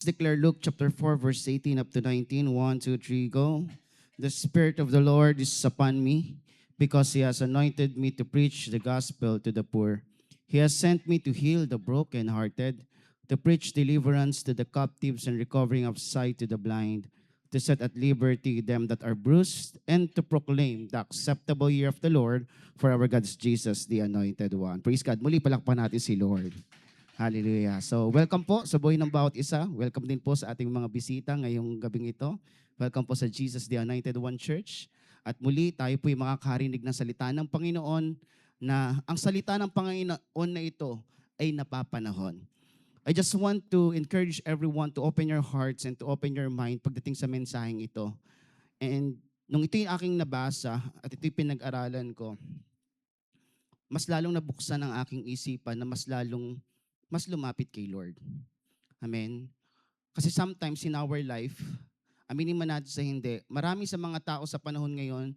Declare Luke chapter 4, verse 18 up to 19. 1, 2, 3, go. The Spirit of the Lord is upon me because He has anointed me to preach the gospel to the poor. He has sent me to heal the brokenhearted, to preach deliverance to the captives and recovering of sight to the blind, to set at liberty them that are bruised, and to proclaim the acceptable year of the Lord for our God Jesus, the Anointed One. Praise God. Muli palakpan natin si Lord. Hallelujah. So, welcome po sa buhay ng bawat isa. Welcome din po sa ating mga bisita ngayong gabing ito. Welcome po sa Jesus the Anointed One Church. At muli, tayo po'y makakarinig ng salita ng Panginoon na ang salita ng Panginoon na ito ay napapanahon. I just want to encourage everyone to open your hearts and to open your mind pagdating sa mensaheng ito. And nung ito yung aking nabasa at ito yung pinag-aralan ko, mas lalong nabuksan ang aking isipan na mas lumapit kay Lord. Amen? Kasi sometimes in our life, aminin man natin sa hindi, marami sa mga tao sa panahon ngayon,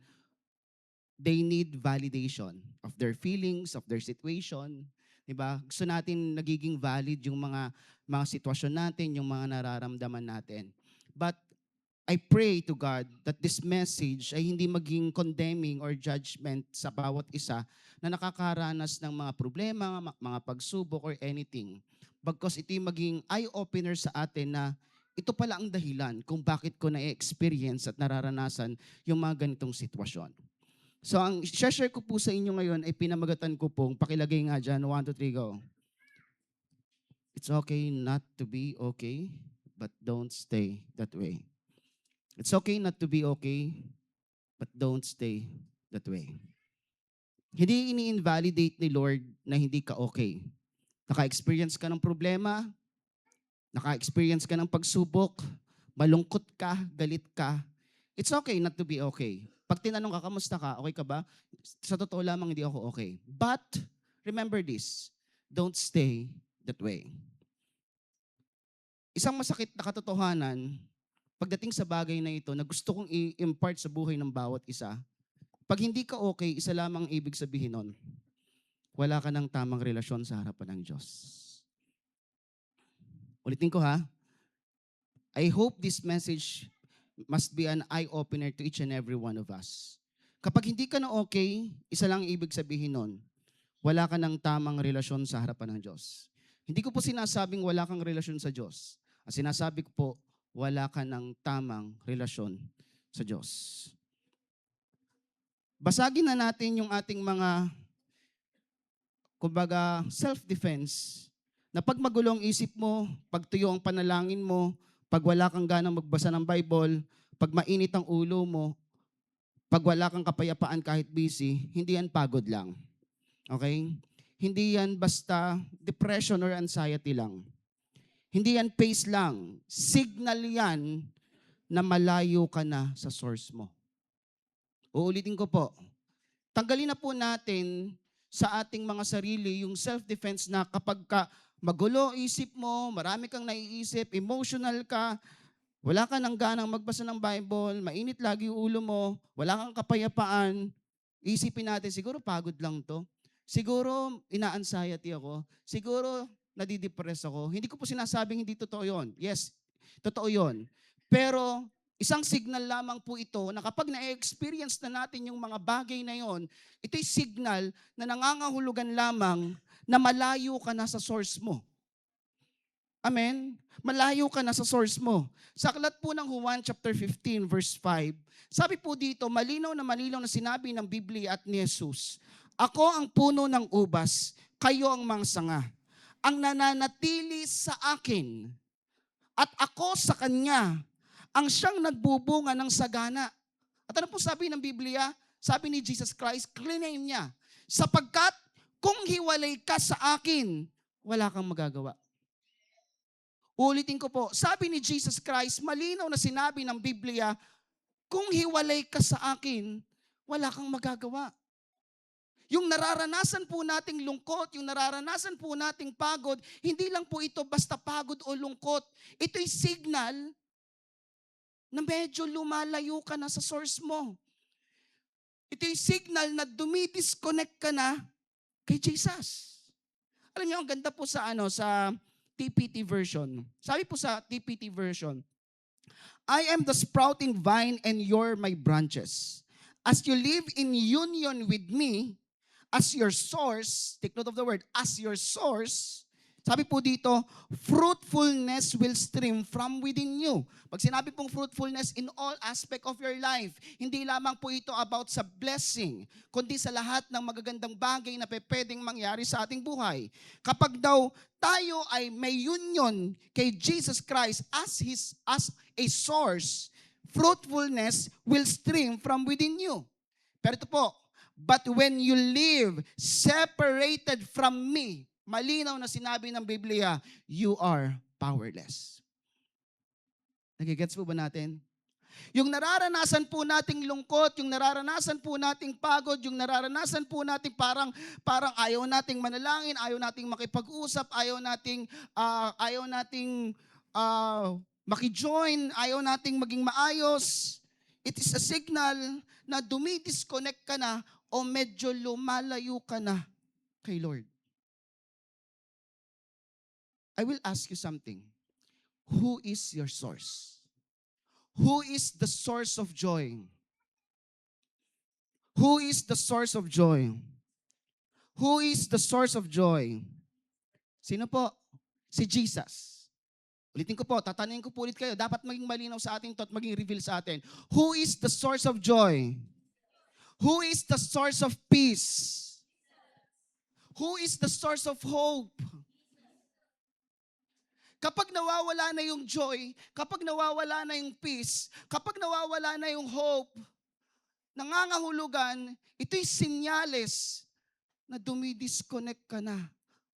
they need validation of their feelings, of their situation. Diba? Gusto natin nagiging valid yung mga sitwasyon natin, yung mga nararamdaman natin. But I pray to God that this message ay hindi maging condemning or judgment sa bawat isa na nakakaranas ng mga problema, mga pagsubok or anything. Bagkus ito yung maging eye-opener sa atin na ito pala ang dahilan kung bakit ko na-experience at nararanasan yung mga ganitong sitwasyon. So ang share ko po sa inyo ngayon ay pinamagatan ko pong, pakilagay nga dyan, 1, 2, 3, go. It's okay not to be okay, but don't stay that way. It's okay not to be okay, but don't stay that way. Hindi ini-invalidate ni Lord na hindi ka okay. Naka-experience ka ng problema, naka-experience ka ng pagsubok, malungkot ka, galit ka. It's okay not to be okay. Pag tinanong ka, kamusta ka, okay ka ba? Sa totoo lamang, hindi ako okay. But, remember this, don't stay that way. Isang masakit na katotohanan, pagdating sa bagay na ito na gusto kong i-impart sa buhay ng bawat isa, pag hindi ka okay, isa lamang ibig sabihin nun, wala ka ng tamang relasyon sa harapan ng Diyos. Ulitin ko ha, I hope this message must be an eye-opener to each and every one of us. Kapag hindi ka na okay, isa lang ibig sabihin nun, wala ka ng tamang relasyon sa harapan ng Diyos. Hindi ko po sinasabing wala kang relasyon sa Diyos. Ang sinasabi ko po, wala ka ng tamang relasyon sa Diyos. Basagin na natin yung ating mga, kumbaga, self-defense, na pag magulo ang isip mo, pag tuyo ang panalangin mo, pag wala kang ganang magbasa ng Bible, pag mainit ang ulo mo, pag wala kang kapayapaan kahit busy, hindi yan pagod lang. Okay? Hindi yan basta depression or anxiety lang. Hindi yan pace lang. Signal yan na malayo ka na sa source mo. Uulitin ko po. Tanggalin na po natin sa ating mga sarili yung self-defense na kapag ka magulo isip mo, marami kang naiisip, emotional ka, wala ka nang ganang magbasa ng Bible, mainit lagi yung ulo mo, wala kang kapayapaan, isipin natin, siguro pagod lang to. Siguro ina-anxiety ako. Siguro nadidepress ako. Hindi ko po sinasabing hindi totoo yon. Yes, totoo yon. Pero isang signal lamang po ito na kapag na-experience na natin yung mga bagay na yon, ito'y signal na nangangahulugan lamang na malayo ka na sa source mo. Amen? Malayo ka na sa source mo. Sa aklat po ng Juan chapter 15 verse 5, sabi po dito, malinaw na sinabi ng Biblia at ni Jesus, ako ang puno ng ubas, kayo ang mga sanga. Ang nananatili sa akin at ako sa kanya, ang siyang nagbubunga ng sagana. At ano po sabi ng Biblia? Sabi ni Jesus Christ, claim niya, sapagkat kung hiwalay ka sa akin, wala kang magagawa. Ulitin ko po, sabi ni Jesus Christ, malinaw na sinabi ng Biblia, kung hiwalay ka sa akin, wala kang magagawa. Yung nararanasan po nating lungkot, yung nararanasan po nating pagod, hindi lang po ito basta pagod o lungkot. Ito'y signal na medyo lumalayo ka na sa source mo. Ito'y signal na dumidisconnect ka na kay Jesus. Alam niyo, ang ganda po sa TPT version. Sabi po sa TPT version, I am the sprouting vine and you're my branches. As you live in union with me, as your source, take note of the word, as your source, sabi po dito, fruitfulness will stream from within you. Pag sinabi pong fruitfulness in all aspect of your life, hindi lamang po ito about sa blessing, kundi sa lahat ng magagandang bagay na pwedeng mangyari sa ating buhay. Kapag daw tayo ay may union kay Jesus Christ as a source, fruitfulness will stream from within you. Pero ito po, but when you live separated from me, malinaw na sinabi ng Biblia, you are powerless. Nagigets po ba natin? Yung nararanasan po nating lungkot, yung nararanasan po nating pagod, yung nararanasan po nating parang ayaw nating manalangin, ayaw nating makipag-usap, ayaw nating makijoin, ayaw nating maging maayos. It is a signal na dumidisconnect ka na o medyo lumalayo ka na kay Lord. I will ask you something. Who is your source? Who is the source of joy? Who is the source of joy? Who is the source of joy? Sino po? Si Jesus. Ulitin ko po, tatanungin ko po ulit kayo. Dapat maging malinaw sa atin to at maging reveal sa atin. Who is the source of joy? Who is the source of peace? Who is the source of hope? Kapag nawawala na yung joy, kapag nawawala na yung peace, kapag nawawala na yung hope, nangangahulugan, ito'y sinyales na dumidisconnect ka na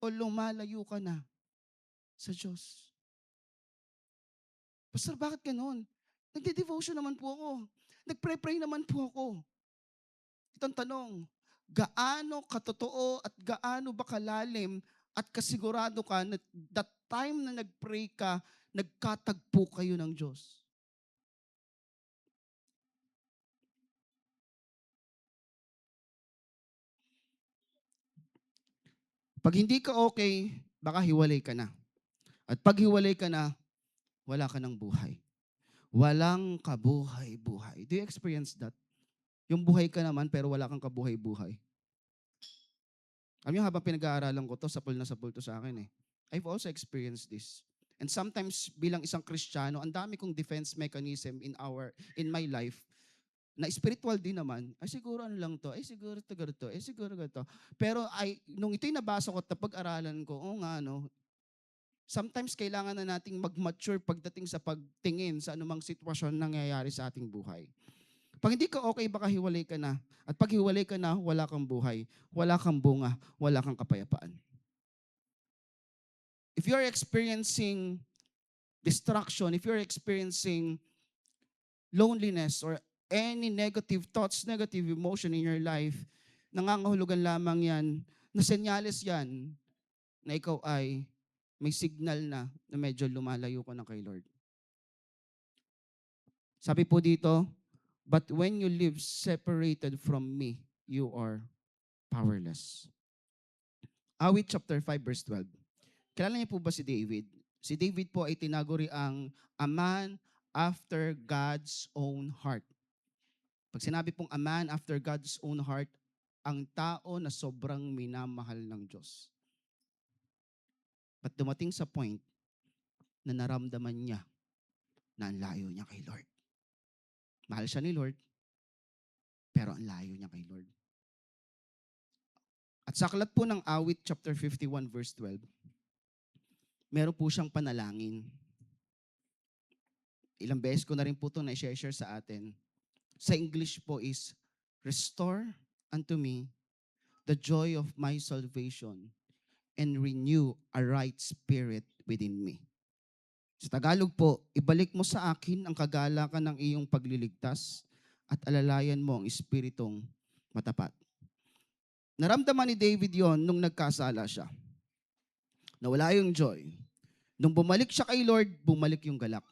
o lumalayo ka na sa Diyos. Pastor, bakit ganon? Nagde-devotion naman po ako. Nagpray-pray naman po ako. Itong tanong, gaano katotoo at gaano ba kalalim at kasigurado ka na that time na nagpray ka, nagkatagpo kayo ng Diyos? Pag hindi ka okay, baka hiwalay ka na. At pag hiwalay ka na, wala ka ng buhay. Walang kabuhay-buhay. Do you experience that? Yung buhay ka naman pero wala kang kabuhay-buhay. Alam niyo, habang pinag-aaralan ko to, sapul na sapul to sa akin eh. I've also experienced this. And sometimes bilang isang Kristiyano, ang dami kong defense mechanism in my life na spiritual din naman. Ay siguro ano lang to, ay siguro to ganito, ay siguro ganito. Pero nung ito'y nabasa ko at napag-aralan ko, oo nga no, sometimes kailangan na nating mag-mature pagdating sa pagtingin sa anumang sitwasyon nangyayari sa ating buhay. Pag hindi ka okay, baka hiwalay ka na. At pag hiwalay ka na, wala kang buhay, wala kang bunga, wala kang kapayapaan. If you're experiencing distraction, if you're experiencing loneliness or any negative thoughts, negative emotion in your life, nangangahulugan lamang yan, na senyales yan, na ikaw ay may signal na medyo lumalayo ka na kay Lord. Sabi po dito, but when you live separated from me, you are powerless. Awit chapter 5 verse 12. Kilala niyo po ba si David? Si David po ay tinaguri ang a man after God's own heart. Pag sinabi pong a man after God's own heart, ang tao na sobrang minamahal ng Diyos. At dumating sa point na naramdaman niya na ang layo niya kay Lord. Mahal siya ni Lord, pero ang layo niya kay Lord. At sa aklat po ng Awit chapter 51 verse 12, meron po siyang panalangin. Ilang beses ko na rin po ito na-share sa atin. Sa English po is, restore unto me the joy of my salvation and renew a right spirit within me. Sa Tagalog po, ibalik mo sa akin ang kagalakan ng iyong pagliligtas at alalayan mo ang espiritong matapat. Naramdaman ni David yon nung nagkasala siya. Nawala yung joy. Nung bumalik siya kay Lord, bumalik yung galak.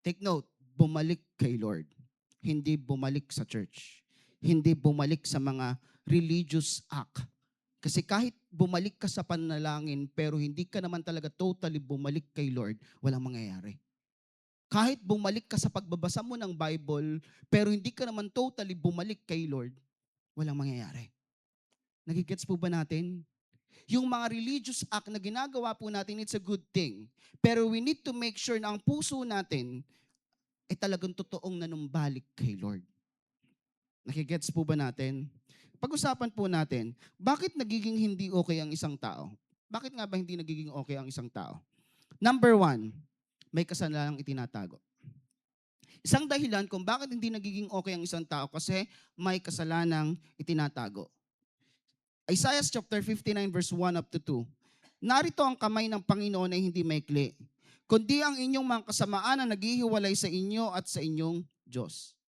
Take note, bumalik kay Lord. Hindi bumalik sa church. Hindi bumalik sa mga religious act. Kasi kahit bumalik ka sa panalangin, pero hindi ka naman talaga totally bumalik kay Lord, walang mangyayari. Kahit bumalik ka sa pagbabasa mo ng Bible, pero hindi ka naman totally bumalik kay Lord, walang mangyayari. Nagigets po ba natin? Yung mga religious act na ginagawa po natin, it's a good thing. Pero we need to make sure na ang puso natin ay talagang totoong nanumbalik kay Lord. Nakigets po ba natin? Pag-usapan po natin, bakit nagiging hindi okay ang isang tao? Bakit nga ba hindi nagiging okay ang isang tao? Number one, may kasalanan itinatago. Isang dahilan kung bakit hindi nagiging okay ang isang tao kasi may kasalanang itinatago. Isaiah chapter 59 verse 1 up to 2. Narito ang kamay ng Panginoon ay hindi maikli, kundi ang inyong mga kasamaan na naghihiwalay sa inyo at sa inyong Diyos.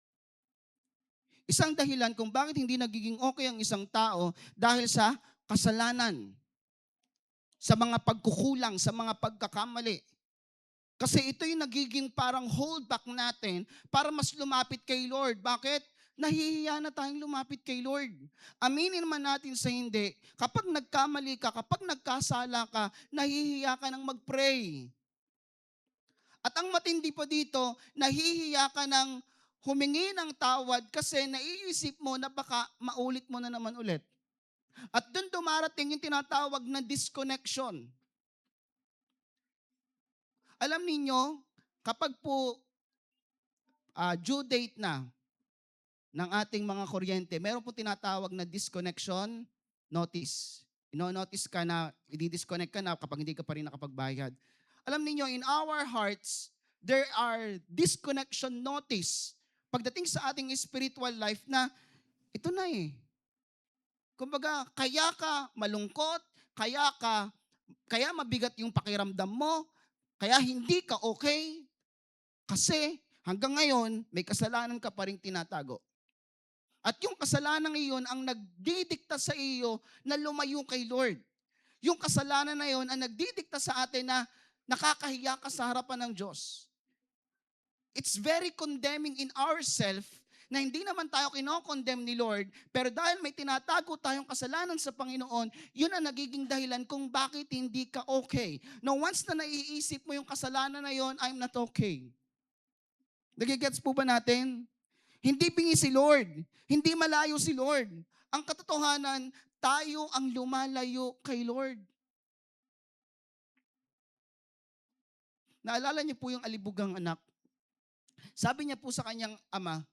Isang dahilan kung bakit hindi nagiging okay ang isang tao dahil sa kasalanan, sa mga pagkukulang, sa mga pagkakamali. Kasi ito yung nagiging parang holdback natin para mas lumapit kay Lord. Bakit? Nahihiya na tayong lumapit kay Lord. Aminin man natin sa hindi, kapag nagkamali ka, kapag nagkasala ka, nahihiya ka ng mag-pray. At ang matindi pa dito, nahihiya ka ng humingi ng tawad kasi naiisip mo na baka maulit mo na naman ulit. At doon dumarating yung tinatawag na disconnection. Alam niyo, kapag po due date na ng ating mga kuryente, meron po tinatawag na disconnection notice. Ino-notice ka na, i-disconnect ka na kapag hindi ka pa rin nakapagbayad. Alam niyo, in our hearts, there are disconnection notice pagdating sa ating spiritual life na ito na eh. Kumbaga, kaya ka malungkot, kaya mabigat yung pakiramdam mo, kaya hindi ka okay, kasi hanggang ngayon, may kasalanan ka pa rin tinatago. At yung kasalanan iyon ang nagdidikta sa iyo na lumayo kay Lord. Yung kasalanan na iyon ang nagdidikta sa atin na nakakahiya ka sa harapan ng Diyos. It's very condemning in ourselves na hindi naman tayo kinokondemn ni Lord, pero dahil may tinatago tayong kasalanan sa Panginoon, yun ang nagiging dahilan kung bakit hindi ka okay. Now, once na naiisip mo yung kasalanan na yun, I'm not okay. Nagigets po ba natin? Hindi bingi si Lord. Hindi malayo si Lord. Ang katotohanan, tayo ang lumalayo kay Lord. Naalala niyo po yung alibugang anak? Sabi niya po sa kanyang ama,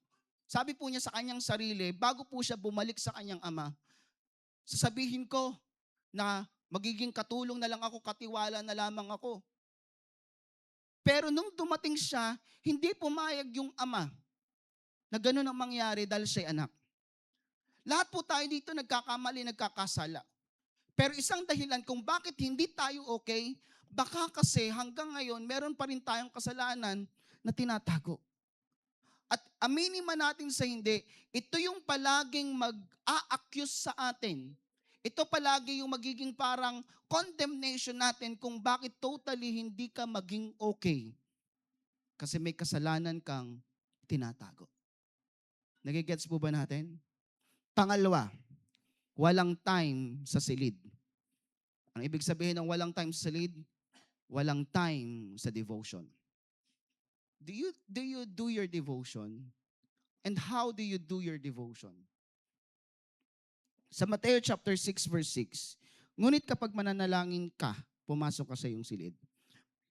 sabi po niya sa kanyang sarili, bago po siya bumalik sa kanyang ama, sasabihin ko na magiging katulong na lang ako, katiwala na lamang ako. Pero nung dumating siya, hindi pumayag yung ama na gano'n ang mangyari dahil siya'y anak. Lahat po tayo dito nagkakamali, nagkakasala. Pero isang dahilan kung bakit hindi tayo okay, baka kasi hanggang ngayon meron pa rin tayong kasalanan na tinatago. At aminin man natin sa hindi, ito yung palaging mag-a-accuse sa atin. Ito palagi yung magiging parang condemnation natin kung bakit totally hindi ka maging okay. Kasi may kasalanan kang tinatago. Nagigets po ba natin? Pangalawa, walang time sa silid. Ang ibig sabihin ng walang time sa silid, walang time sa devotion. Do you do your devotion? And how do you do your devotion? Sa Mateo chapter 6 verse 6, ngunit kapag mananalangin ka, pumasok ka sa iyong silid.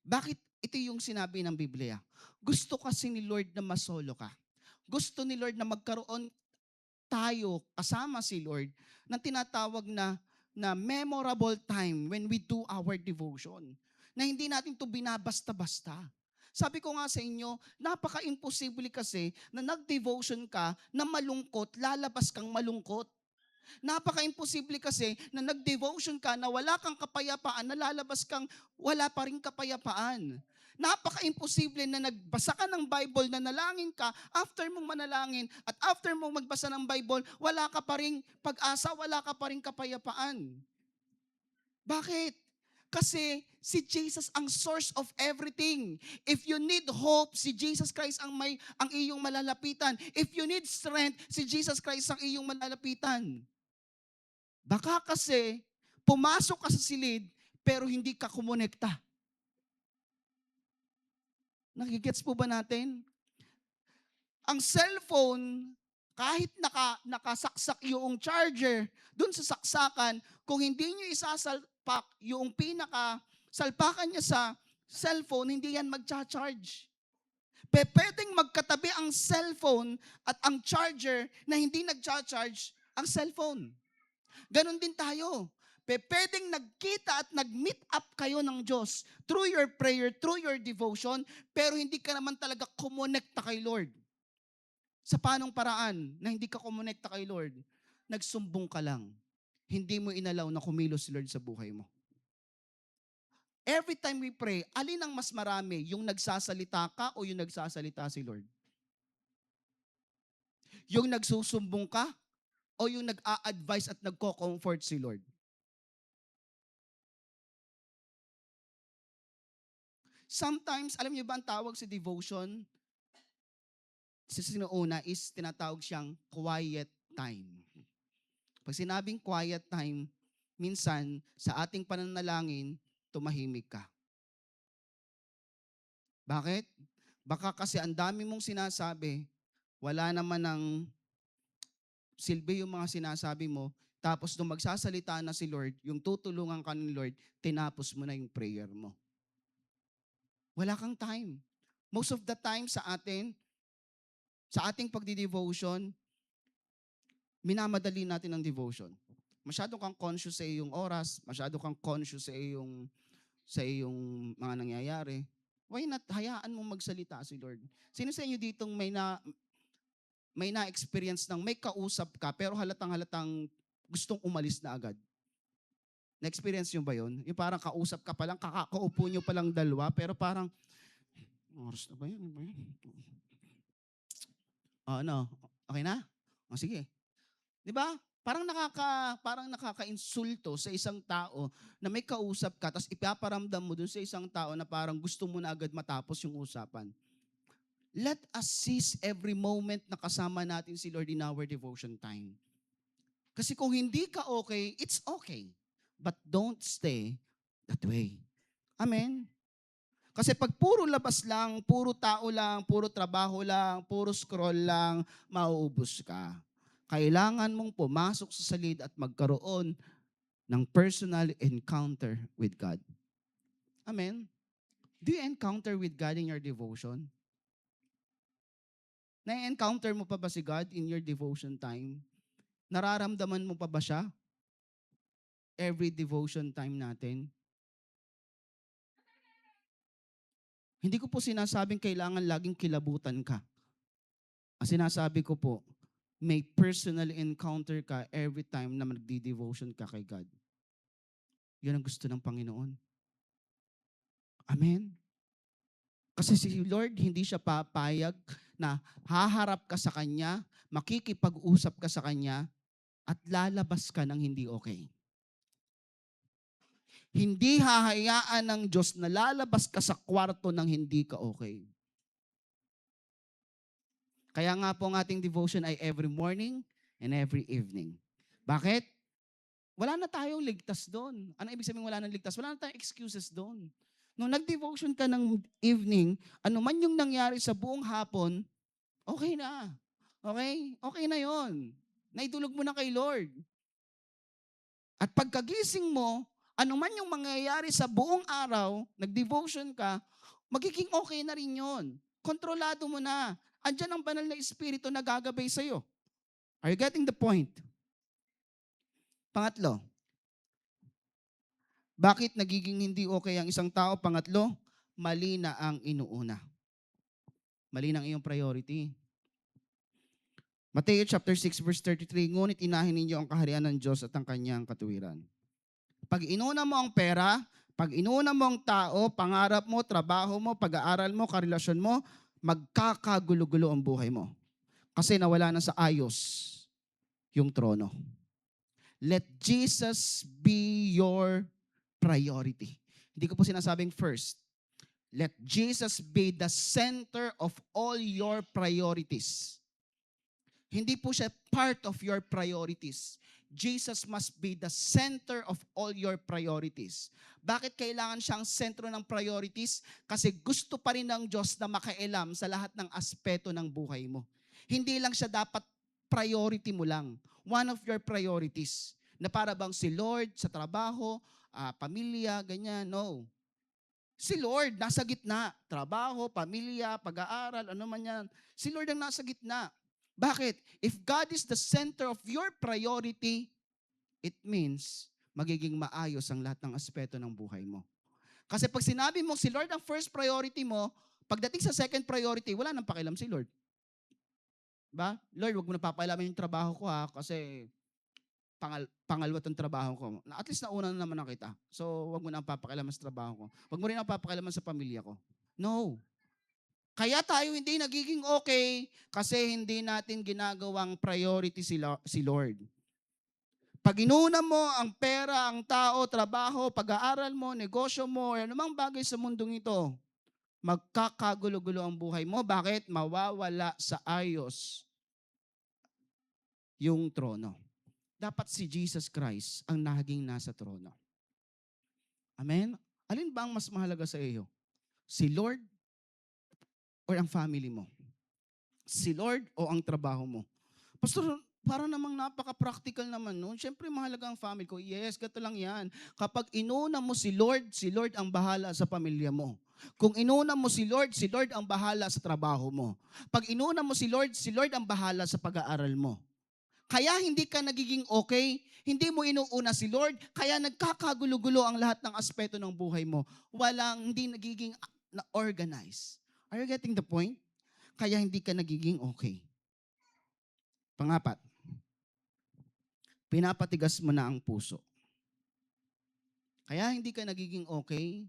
Bakit ito yung sinabi ng Biblia? Gusto kasi ni Lord na masolo ka. Gusto ni Lord na magkaroon tayo kasama si Lord ng tinatawag na memorable time when we do our devotion. Na hindi natin ito binabasta-basta. Sabi ko nga sa inyo, napaka-imposible kasi na nag-devotion ka na malungkot, lalabas kang malungkot. Napaka-imposible kasi na nag-devotion ka na wala kang kapayapaan, na lalabas kang wala pa rin kapayapaan. Napaka-imposible na nagbasa ka ng Bible, na nalangin ka, after mong manalangin at after mong magbasa ng Bible, wala ka pa rin pag-asa, wala ka pa rin kapayapaan. Bakit? Kasi si Jesus ang source of everything. If you need hope, si Jesus Christ ang iyong malalapitan. If you need strength, si Jesus Christ ang iyong malalapitan. Baka kasi, pumasok ka sa silid, pero hindi ka kumonekta. Nakigets po ba natin? Ang cellphone, kahit nakasaksak yung charger dun sa saksakan, kung hindi nyo isasalpak yung salpakan niya sa cellphone, hindi yan magcha-charge. Pwedeng magkatabi ang cellphone at ang charger na hindi nagcha-charge ang cellphone. Ganon din tayo. Pwedeng nagkita at nag-meet up kayo ng Diyos through your prayer, through your devotion, pero hindi ka naman talaga kumonekta kay Lord. Sa panong paraan na hindi ka kumonekta kay Lord, nagsumbong ka lang. Hindi mo inalaw na kumilos si Lord sa buhay mo. Every time we pray, alin ang mas marami? Yung nagsasalita ka o yung nagsasalita si Lord? Yung nagsusumbong ka o yung nag-a-advise at nagko-comfort si Lord? Sometimes, alam niyo ba ang tawag sa devotion? Sa sinuuna is tinatawag siyang quiet time. Pag sinabing quiet time, minsan sa ating pananalangin, tumahimik ka. Bakit? Baka kasi ang dami mong sinasabi, wala naman ng silbi yung mga sinasabi mo, tapos nung magsasalita na si Lord, yung tutulungan ka ni Lord, tinapos mo na yung prayer mo. Wala kang time. Most of the time sa ating pagdi-devotion, minamadali natin ang devotion. Masyado kang conscious sa iyong oras, masyado kang conscious sa iyong mga nangyayari. Why not hayaan mong magsalita si Lord? Sino sa inyo ditong may na-experience ng may kausap ka pero halatang gustong umalis na agad? Na-experience nyo ba yun? Yung parang kausap ka pa lang, kakaupo nyo pa lang dalawa, pero parang, oras na ba yun? Ano? Okay na? O sige. 'Di ba? Parang nakaka-insulto sa isang tao na may kausap ka tapos ipaparamdam mo dun sa isang tao na parang gusto mo na agad matapos yung usapan. Let us seize every moment na kasama natin si Lord in our devotion time. Kasi kung hindi ka okay, it's okay. But don't stay that way. Amen? Kasi pag puro labas lang, puro tao lang, puro trabaho lang, puro scroll lang, mauubos ka. Kailangan mong pumasok sa salid at magkaroon ng personal encounter with God. Amen? Do you encounter with God in your devotion? Na-encounter mo pa ba si God in your devotion time? Nararamdaman mo pa ba siya? Every devotion time natin? Hindi ko po sinasabing kailangan laging kilabutan ka. Ang sinasabi ko po, may personal encounter ka every time na magdi-devotion ka kay God. Yun ang gusto ng Panginoon. Amen? Kasi si Lord, hindi siya papayag na haharap ka sa Kanya, makikipag-usap ka sa Kanya, at lalabas ka ng hindi okay. Hindi hahayaan ng Diyos na lalabas ka sa kwarto ng hindi ka okay. Kaya nga po ang ating devotion ay every morning and every evening. Bakit? Wala na tayong ligtas doon. Ano ibig sabihin wala nang ligtas? Wala na tayong excuses doon. Nung nag-devotion ka ng evening, ano man yung nangyari sa buong hapon, okay na. Okay? Okay na yon. Naidulog mo na kay Lord. At pagkagising mo, ano man yung mangyayari sa buong araw, nag-devotion ka, magiging okay na rin yon. Kontrolado mo na. Andyan ang banal na espiritu na gagabay sa'yo. Are you getting the point? Pangatlo, bakit nagiging hindi okay ang isang tao? Pangatlo, mali na ang inuuna. Mali na ang iyong priority. Mateo chapter 6 verse 33, ngunit inahin ninyo ang kaharian ng Diyos at ang kanyang katuwiran. Pag inuna mo ang pera, pag inuna mo ang tao, pangarap mo, trabaho mo, pag-aaral mo, karelasyon mo, magkakagulo-gulo ang buhay mo. Kasi nawala na sa ayos yung trono. Let Jesus be your priority. Hindi ko po sinasabing first. Let Jesus be the center of all your priorities. Hindi po siya part of your priorities. Jesus must be the center of all your priorities. Bakit kailangan siyang sentro ng priorities? Kasi gusto pa rin ng Diyos na makailam sa lahat ng aspeto ng buhay mo. Hindi lang siya dapat priority mo lang. One of your priorities. Na para bang si Lord sa trabaho, pamilya, ganyan. No. Si Lord nasa gitna. Trabaho, pamilya, pag-aaral, ano man yan. Si Lord ang nasa gitna. Bakit? If God is the center of your priority, it means magiging maayos ang lahat ng aspeto ng buhay mo. Kasi pag sinabi mo si Lord ang first priority mo, pagdating sa second priority, wala nang pakialam si Lord. Ba? Lord, wag mo na papakialaman yung trabaho ko kasi pangalawa tong trabaho ko. At least nauna na naman na kita. So, wag mo na papakialaman sa trabaho ko. Wag mo rin ang papakialaman sa pamilya ko. No. Kaya tayo hindi nagiging okay kasi hindi natin ginagawang priority si Lord. Pag inuna mo ang pera, ang tao, trabaho, pag-aaral mo, negosyo mo, o anumang bagay sa mundong ito, magkakagulo-gulo ang buhay mo. Bakit? Mawawala sa ayos yung trono. Dapat si Jesus Christ ang naging nasa trono. Amen? Alin ba ang mas mahalaga sa iyo? Si Lord or ang family mo? Si Lord o ang trabaho mo? Pastor, para namang napaka-practical naman nun. Siyempre, mahalaga ang family ko. Yes, gato lang yan. Kapag inuna mo si Lord ang bahala sa pamilya mo. Kung inuna mo si Lord ang bahala sa trabaho mo. Pag inuna mo si Lord ang bahala sa pag-aaral mo. Kaya hindi ka nagiging okay, hindi mo inuuna si Lord, kaya nagkakagulo-gulo ang lahat ng aspeto ng buhay mo. Hindi nagiging na-organize. Are you getting the point? Kaya hindi ka nagiging okay. Pangapat, pinapatigas mo na ang puso. Kaya hindi ka nagiging okay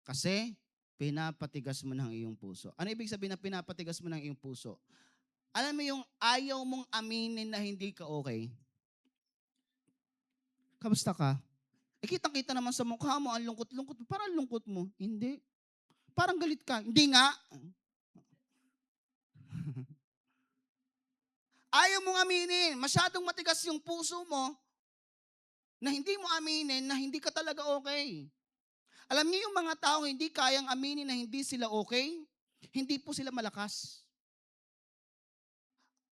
kasi pinapatigas mo na ang iyong puso. Ano ibig sabihin na pinapatigas mo na ang iyong puso? Alam mo yung ayaw mong aminin na hindi ka okay? Kamusta ka? Kitang-kita naman sa mukha mo, ang lungkot-lungkot. Parang lungkot mo. Hindi. Parang galit ka. Hindi nga. Ayaw mong aminin. Masyadong matigas yung puso mo na hindi mo aminin na hindi ka talaga okay. Alam niyo yung mga tao hindi kayang aminin na hindi sila okay, hindi po sila malakas.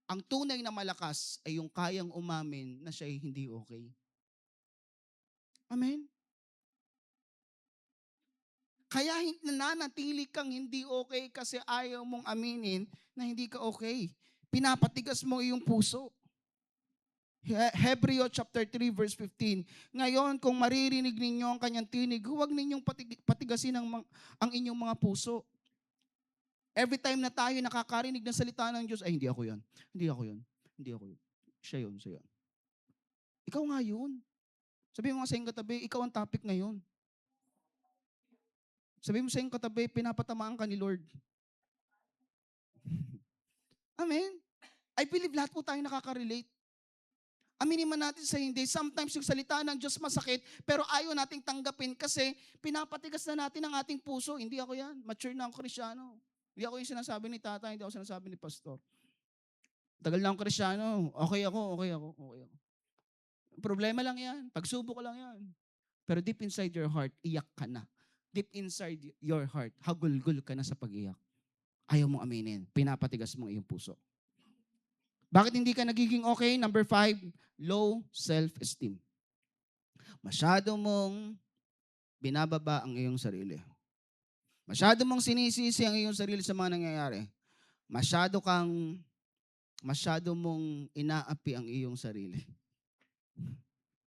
Ang tunay na malakas ay yung kayang umamin na siya ay hindi okay. Amen? Kaya nananatili kang hindi okay kasi ayaw mong aminin na hindi ka okay. Pinapatigas mo iyong puso. Hebreo chapter 3 verse 15. Ngayon, kung maririnig ninyo ang kanyang tinig, huwag ninyong patigasin ang inyong mga puso. Every time na tayo nakakarinig ng salita ng Diyos, ay hindi ako yan. Hindi ako yun. Hindi ako yun. Siya yun, siya yun. Ikaw nga yun. Sabi mo nga sa iyong katabi, ikaw ang topic ngayon. Sabi mo sa iyong katabi, pinapatamaan ka ni Lord. Amen. I believe lahat po tayo nakaka-relate. Aminin man natin sa hindi. Sometimes yung salita ng Diyos masakit, pero ayaw nating tanggapin kasi pinapatigas na natin ang ating puso. Hindi ako yan. Mature na ako Kristyano. Hindi ako yung sinasabi ni tata, hindi ako sinasabi ni pastor. Tagal na akong Kristyano. Okay ako. Problema lang yan. Pagsubok ko lang yan. Pero deep inside your heart, iyak ka na. Deep inside your heart, hagulgul ka na sa pag-iyak. Ayaw mong aminin. Pinapatigas mo iyong puso. Bakit hindi ka nagiging okay? Number 5, low self-esteem. Masyado mong binababa ang iyong sarili. Masyado mong sinisisi ang iyong sarili sa mga nangyayari. Masyado mong inaapi ang iyong sarili.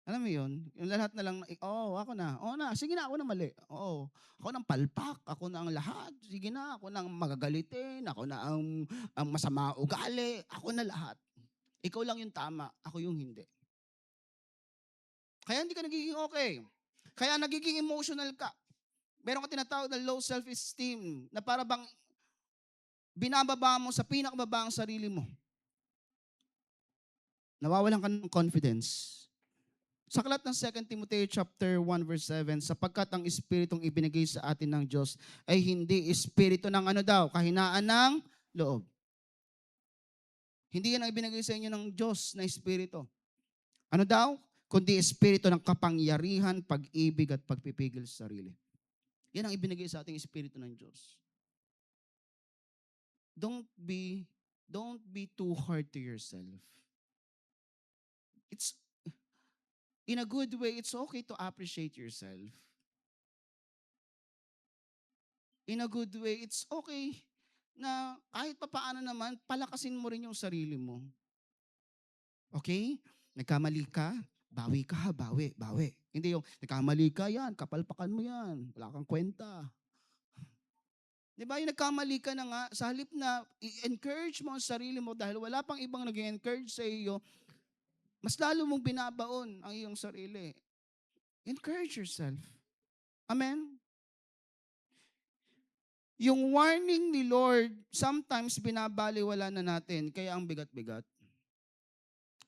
Alam mo yun? Yung lahat na lang, ako na. Sige na, ako na mali. Ako nang palpak, ako na ang lahat. Sige na, ako nang magagalitin, ako na ang masama ugali, ako na lahat. Ikaw lang yung tama, ako yung hindi. Kaya hindi ka nagiging okay. Kaya nagiging emotional ka. Meron ka tinatawag na low self-esteem na para bang binababa mo sa pinakababa ang sarili mo. Nawawalan ka ng confidence. Sa aklat ng 2 Timothy chapter 1 verse 7, sapagkat ang espiritong ibinigay sa atin ng Diyos ay hindi espiritu ng kahinaan ng loob. Hindi yan ang ibinigay sa inyo ng Diyos na espiritu. Ano daw? Kundi espiritu ng kapangyarihan, pag-ibig at pagpipigil sa sarili. Yan ang ibinigay sa ating espiritu ng Diyos. Don't be don't be too hard to yourself. It's in a good way, it's okay to appreciate yourself. In a good way, it's okay na kahit papaano naman, palakasin mo rin yung sarili mo. Okay? Nagkamali ka, bawi ka, bawi, bawi. Hindi yung, nagkamali ka yan, kapalpakan mo yan, wala kang kwenta. Di ba, yung nagkamali ka na nga, sa halip na i-encourage mo ang sarili mo dahil wala pang ibang nag-encourage sa iyo, mas lalo mong binabaon ang iyong sarili. Encourage yourself. Amen? Yung warning ni Lord, sometimes binabaliwala na natin, kaya ang bigat-bigat.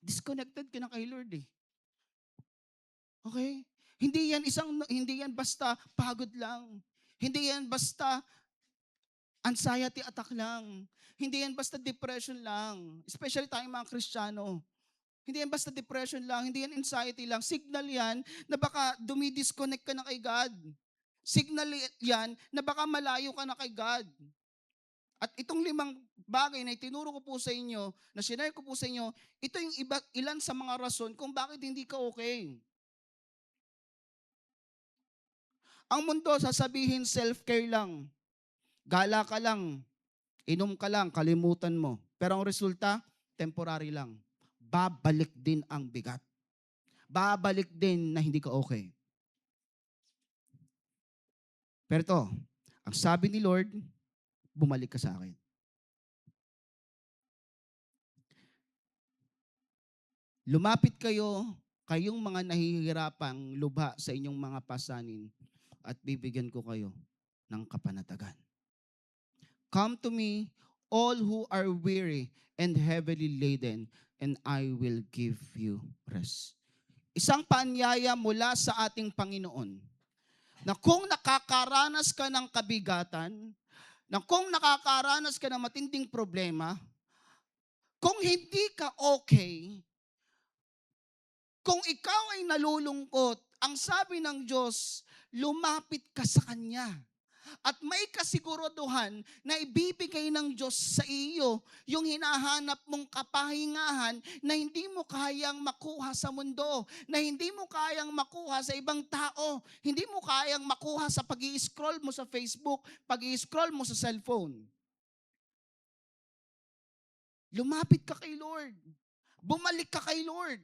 Disconnected ka na kay Lord eh. Okay? Hindi yan basta pagod lang. Hindi yan basta anxiety attack lang. Hindi yan basta depression lang. Especially tayong mga Kristiyano. Hindi yan basta depression lang, hindi yan anxiety lang. Signal yan na baka dumidisconnect ka na kay God. Signal yan na baka malayo ka na kay God. At itong 5 bagay na itinuro ko po sa inyo, na sinare ko po sa inyo, ito yung ilan sa mga rason kung bakit hindi ka okay. Ang mundo, sasabihin self-care lang. Gala ka lang. Inom ka lang, kalimutan mo. Pero ang resulta, temporary lang. Babalik din ang bigat. Babalik din na hindi ka okay. Pero ito, ang sabi ni Lord, bumalik ka sa akin. Lumapit kayo, kayong mga nahihirapang lubha sa inyong mga pasanin, at bibigyan ko kayo ng kapanatagan. Come to me, all who are weary and heavily laden, and I will give you rest. Isang paanyaya mula sa ating Panginoon na kung nakakaranas ka ng kabigatan, na kung nakakaranas ka ng matinding problema, kung hindi ka okay, kung ikaw ay nalulungkot, ang sabi ng Diyos, lumapit ka sa Kanya. At may kasiguraduhan na ibibigay ng Diyos sa iyo yung hinahanap mong kapahingahan na hindi mo kayang makuha sa mundo, na hindi mo kayang makuha sa ibang tao, hindi mo kayang makuha sa pag-i-scroll mo sa Facebook, pag-i-scroll mo sa cellphone. Lumapit ka kay Lord. Bumalik ka kay Lord.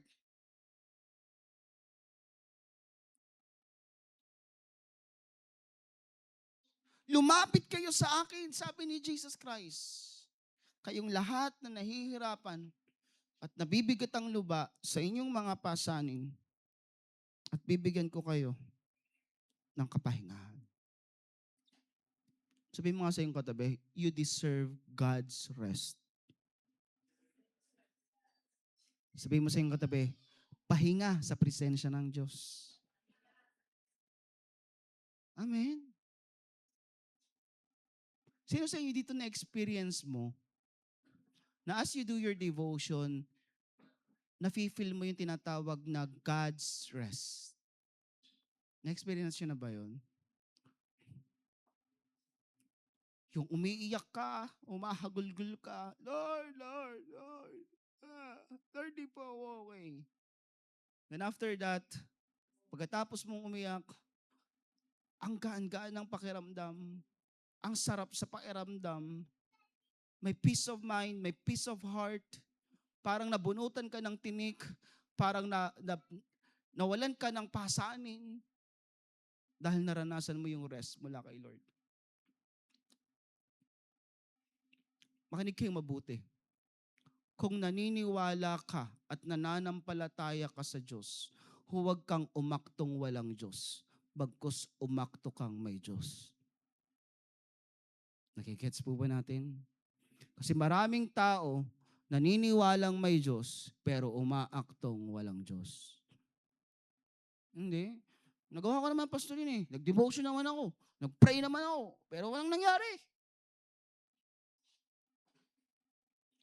Lumapit kayo sa akin, sabi ni Jesus Christ. Kayong lahat na nahihirapan at nabibigat ang luba sa inyong mga pasanin, at bibigyan ko kayo ng kapahingahan. Sabihin mo nga sa iyong katabi, you deserve God's rest. Sabihin mo sa iyong katabi, pahinga sa presensya ng Diyos. Amen. Sino sa inyo dito na-experience mo na as you do your devotion, nafe-feel mo yung tinatawag na God's rest? Na-experience nyo na ba yun? Yung umiiyak ka, umahagulgul ka, Lord, Lord, Lord, Lord, di po ako okay. Then after that, pagkatapos mong umiyak, ang gaan-gaan ng pakiramdam, ang sarap sa pakiramdam, may peace of mind, may peace of heart, parang nabunutan ka ng tinik, parang nawalan ka ng pasanin, dahil naranasan mo yung rest mula kay Lord. Makinig kayong mabuti. Kung naniniwala ka at nananampalataya ka sa Diyos, huwag kang umaktong walang Diyos, bagkus umakto kang may Diyos. Nakikets po ba natin? Kasi maraming tao naniniwalang may Diyos, pero umaaktong walang Diyos. Hindi. Nagawa ko naman, pastor, yun eh. Nag-devotion naman ako. Nag-pray naman ako. Pero walang nangyari.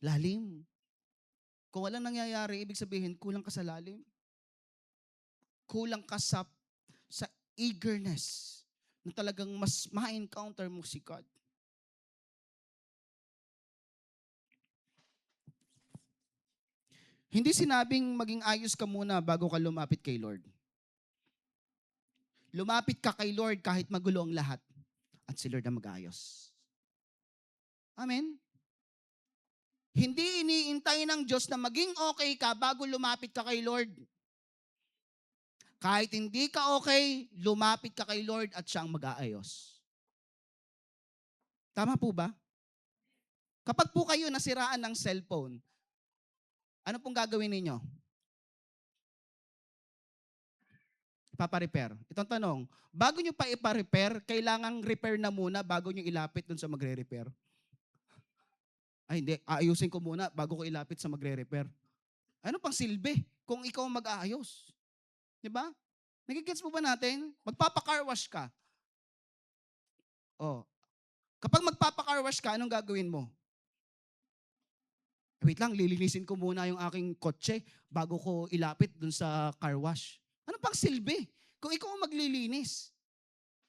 Lalim. Kung walang nangyayari, ibig sabihin, kulang ka sa lalim. Kulang ka sa eagerness na talagang mas ma-encounter mo si God. Hindi sinabing maging ayos ka muna bago ka lumapit kay Lord. Lumapit ka kay Lord kahit magulo ang lahat at si Lord ang mag-ayos. Amen? Hindi iniintay ng Diyos na maging okay ka bago lumapit ka kay Lord. Kahit hindi ka okay, lumapit ka kay Lord at siya ang mag-aayos. Tama po ba? Kapag po kayo nasiraan ng cellphone, ano pong gagawin ninyo? Ipapa-repair. Itong tanong, bago nyo pa ipa-repair, kailangang repair na muna bago nyo ilapit dun sa magre-repair? Ay hindi, aayusin ko muna bago ko ilapit sa magre-repair. Ano pang silbi kung ikaw mag-aayos? Di ba? Nagigets mo ba natin? Magpapa-car wash ka. Oh, kapag magpapa-car wash ka, anong gagawin mo? Wait lang, lilinisin ko muna yung aking kotse bago ko ilapit dun sa car wash. Ano pang silbi kung ikaw ang maglilinis?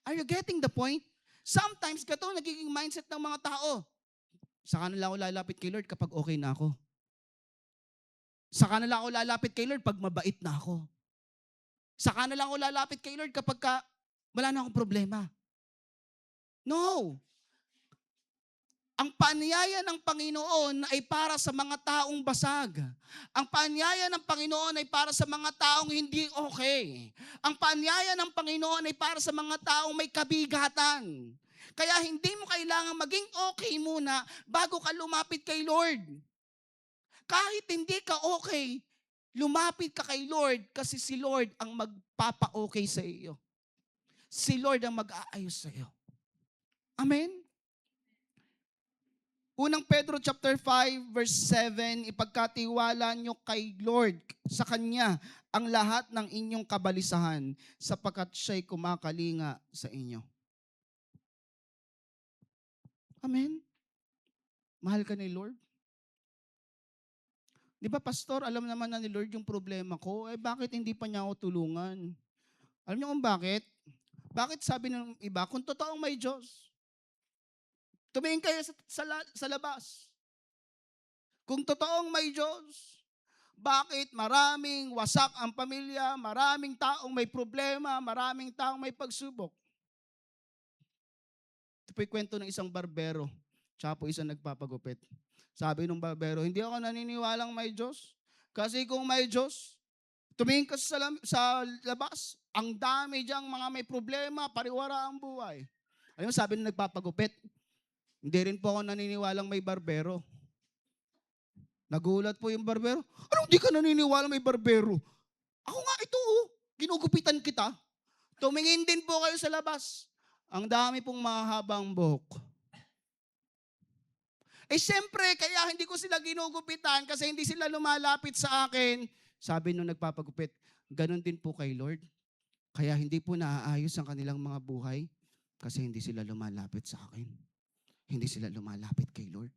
Are you getting the point? Sometimes, gato nagiging mindset ng mga tao. Saka na lang ako lalapit kay Lord kapag okay na ako. Saka na lang ako lalapit kay Lord pag mabait na ako. Saka na lang ako lalapit kay Lord kapag wala na akong problema. No! Ang paanyaya ng Panginoon ay para sa mga taong basag. Ang paanyaya ng Panginoon ay para sa mga taong hindi okay. Ang paanyaya ng Panginoon ay para sa mga taong may kabigatan. Kaya hindi mo kailangan maging okay muna bago ka lumapit kay Lord. Kahit hindi ka okay, lumapit ka kay Lord kasi si Lord ang magpapa-okay sa iyo. Si Lord ang mag-aayos sa iyo. Amen? Unang Pedro chapter 5 verse 7, ipagkatiwala nyo kay Lord sa Kanya ang lahat ng inyong kabalisahan sapagkat siya'y kumakalinga sa inyo. Amen? Mahal ka ni Lord? Di ba, Pastor, alam naman na ni Lord yung problema ko, bakit hindi pa niya ako tulungan? Alam niyo kung bakit? Bakit sabi ng iba, kung totoong may Diyos, tumingin kayo sa labas. Kung totoong may Diyos, bakit maraming wasak ang pamilya, maraming taong may problema, maraming taong may pagsubok? Ito po yung kwento ng isang barbero, tsaka po isang nagpapagupit. Sabi ng barbero, hindi ako naniniwalang may Diyos. Kasi kung may Diyos, tumingin ka sa labas, ang dami diyang mga may problema, pariwara ang buhay. Alam mo, sabi ng nagpapagupit, hindi rin po ako naniniwalang may barbero. Nagulat po yung barbero. Anong di ka naniniwala may barbero? Ako nga ito, ginugupitan kita. Tumingin din po kayo sa labas. Ang dami pong mahabang buhok. Siyempre, kaya hindi ko sila ginugupitan kasi hindi sila lumalapit sa akin. Sabi nung nagpapagupit, ganun din po kay Lord. Kaya hindi po naaayos ang kanilang mga buhay kasi hindi sila lumalapit sa akin. Hindi sila lumalapit kay Lord.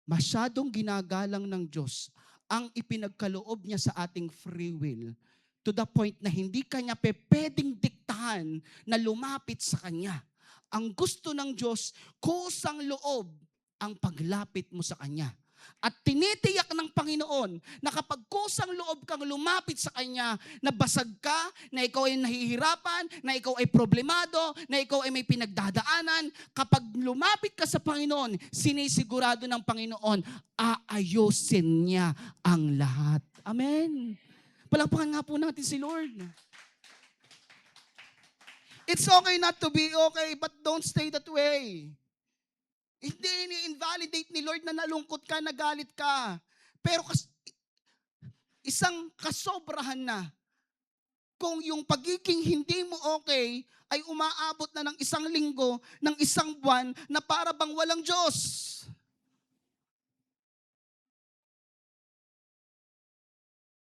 Masyadong ginagalang ng Diyos ang ipinagkaloob niya sa ating free will to the point na hindi kanya pwedeng diktahan na lumapit sa Kanya. Ang gusto ng Diyos, kusang loob ang paglapit mo sa Kanya. At tinitiyak ng Panginoon na kapag kusang loob kang lumapit sa Kanya, na basag ka, na ikaw ay nahihirapan, na ikaw ay problemado, na ikaw ay may pinagdadaanan, kapag lumapit ka sa Panginoon, sinisigurado ng Panginoon, aayusin niya ang lahat. Amen. Palakpakan nga po natin si Lord. It's okay not to be okay, but don't stay that way. Hindi ini-invalidate ni Lord na nalungkot ka, nagalit ka. Pero isang kasobrahan na kung yung pagiging hindi mo okay ay umaabot na ng isang linggo, ng isang buwan, na para bang walang Diyos.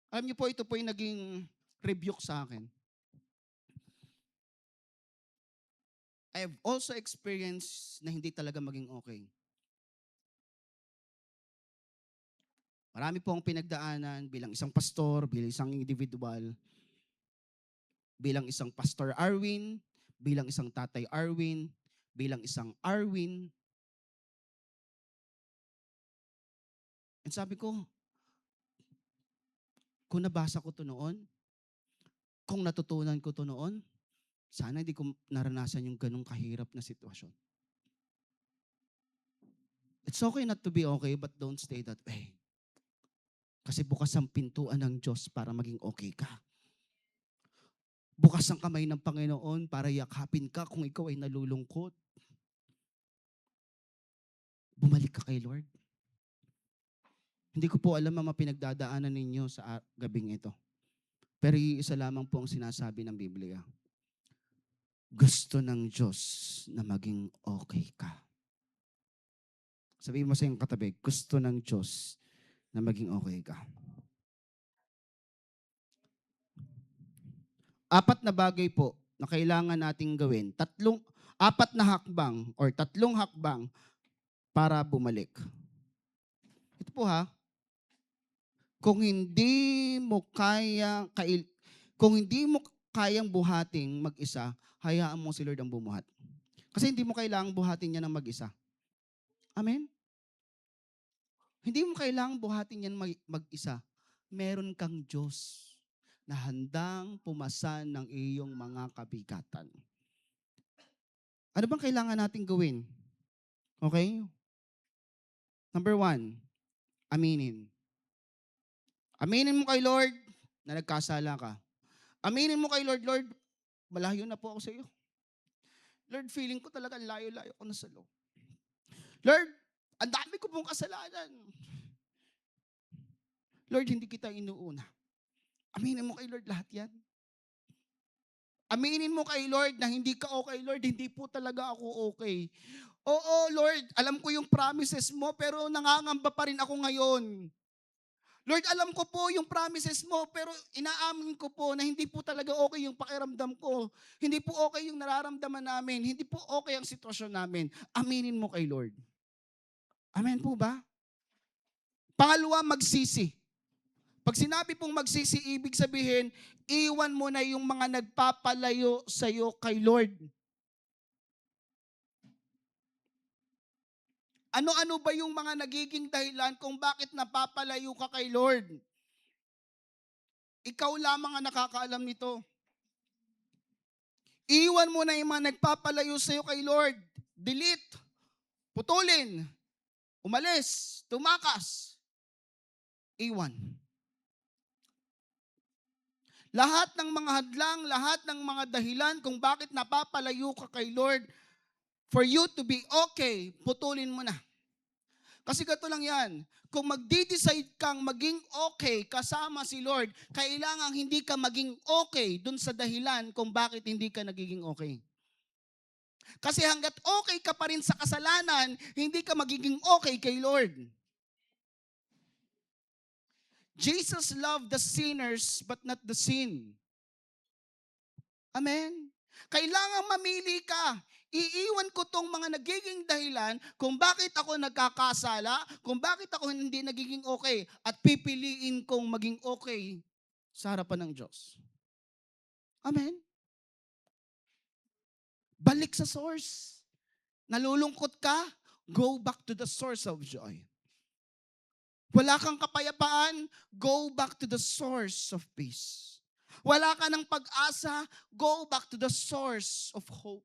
Alam niyo po, ito po yung naging rebuke sa akin. I have also experienced na hindi talaga maging okay. Marami po akong pinagdaanan bilang isang pastor, bilang isang individual. bilang isang Pastor Arwin, bilang isang Tatay Arwin, bilang isang Arwin. And sabi ko, kung nabasa ko to noon, kung natutunan ko to noon, sana hindi ko naranasan yung ganong kahirap na sitwasyon. It's okay not to be okay, but don't stay that way. Kasi bukas ang pintuan ng Diyos para maging okay ka. Bukas ang kamay ng Panginoon para yakapin ka kung ikaw ay nalulungkot. Bumalik ka kay Lord. Hindi ko po alam ang mga pinagdadaanan ninyo sa gabing ito. Pero iisa lamang po ang sinasabi ng Biblia. Gusto ng Diyos na maging okay ka. Sabihin mo sa iyong katabi, gusto ng Diyos na maging okay ka. 4 na bagay po na kailangan nating gawin. 4 na hakbang or 3 hakbang para bumalik. Ito po ha, kung hindi mo kayang buhating mag-isa, hayaan mo si Lord ang bumuhat. Kasi hindi mo kailangang buhatin yan ng mag-isa. Amen? Hindi mo kailangang buhatin yan mag-isa. Meron kang Diyos na handang pumasan ng iyong mga kabigatan. Ano bang kailangan natin gawin? Okay? Number 1, aminin. Aminin mo kay Lord na nagkasala ka. Aminin mo kay Lord, Lord, malayo na po ako sa iyo. Lord, feeling ko talaga layo-layo ko na sa Lord. Lord, ang dami ko pong kasalanan. Lord, hindi kita inuuna. Aminin mo kay Lord lahat yan. Aminin mo kay Lord na hindi ka okay, Lord, hindi po talaga ako okay. Oo, Lord, alam ko yung promises mo, pero nangangamba pa rin ako ngayon. Lord, alam ko po yung promises mo, pero inaamin ko po na hindi po talaga okay yung pakiramdam ko. Hindi po okay yung nararamdaman namin. Hindi po okay ang sitwasyon namin. Aminin mo kay Lord. Amen po ba? Pangalawa, magsisi. Pag sinabi pong magsisi, ibig sabihin, iwan mo na yung mga nagpapalayo sa iyo kay Lord. Ano-ano ba yung mga nagiging dahilan kung bakit napapalayo ka kay Lord? Ikaw lamang ang nakakaalam nito. Iwan mo na yung mga nagpapalayo sa iyo kay Lord. Delete, putulin, umalis, tumakas, iwan. Lahat ng mga hadlang, lahat ng mga dahilan kung bakit napapalayo ka kay Lord, for you to be okay, putulin mo na. Kasi gato lang yan, kung magdi-decide kang maging okay kasama si Lord, kailangan hindi ka maging okay dun sa dahilan kung bakit hindi ka nagiging okay. Kasi hanggat okay ka pa rin sa kasalanan, hindi ka magiging okay kay Lord. Jesus loved the sinners but not the sin. Amen? Kailangan mamili ka. Iiwan ko tong mga nagiging dahilan kung bakit ako nagkakasala, kung bakit ako hindi nagiging okay, at pipiliin kong maging okay sa harapan ng Diyos. Amen? Balik sa source. Nalulungkot ka, go back to the source of joy. Wala kang kapayapaan, go back to the source of peace. Wala ka ng pag-asa, go back to the source of hope.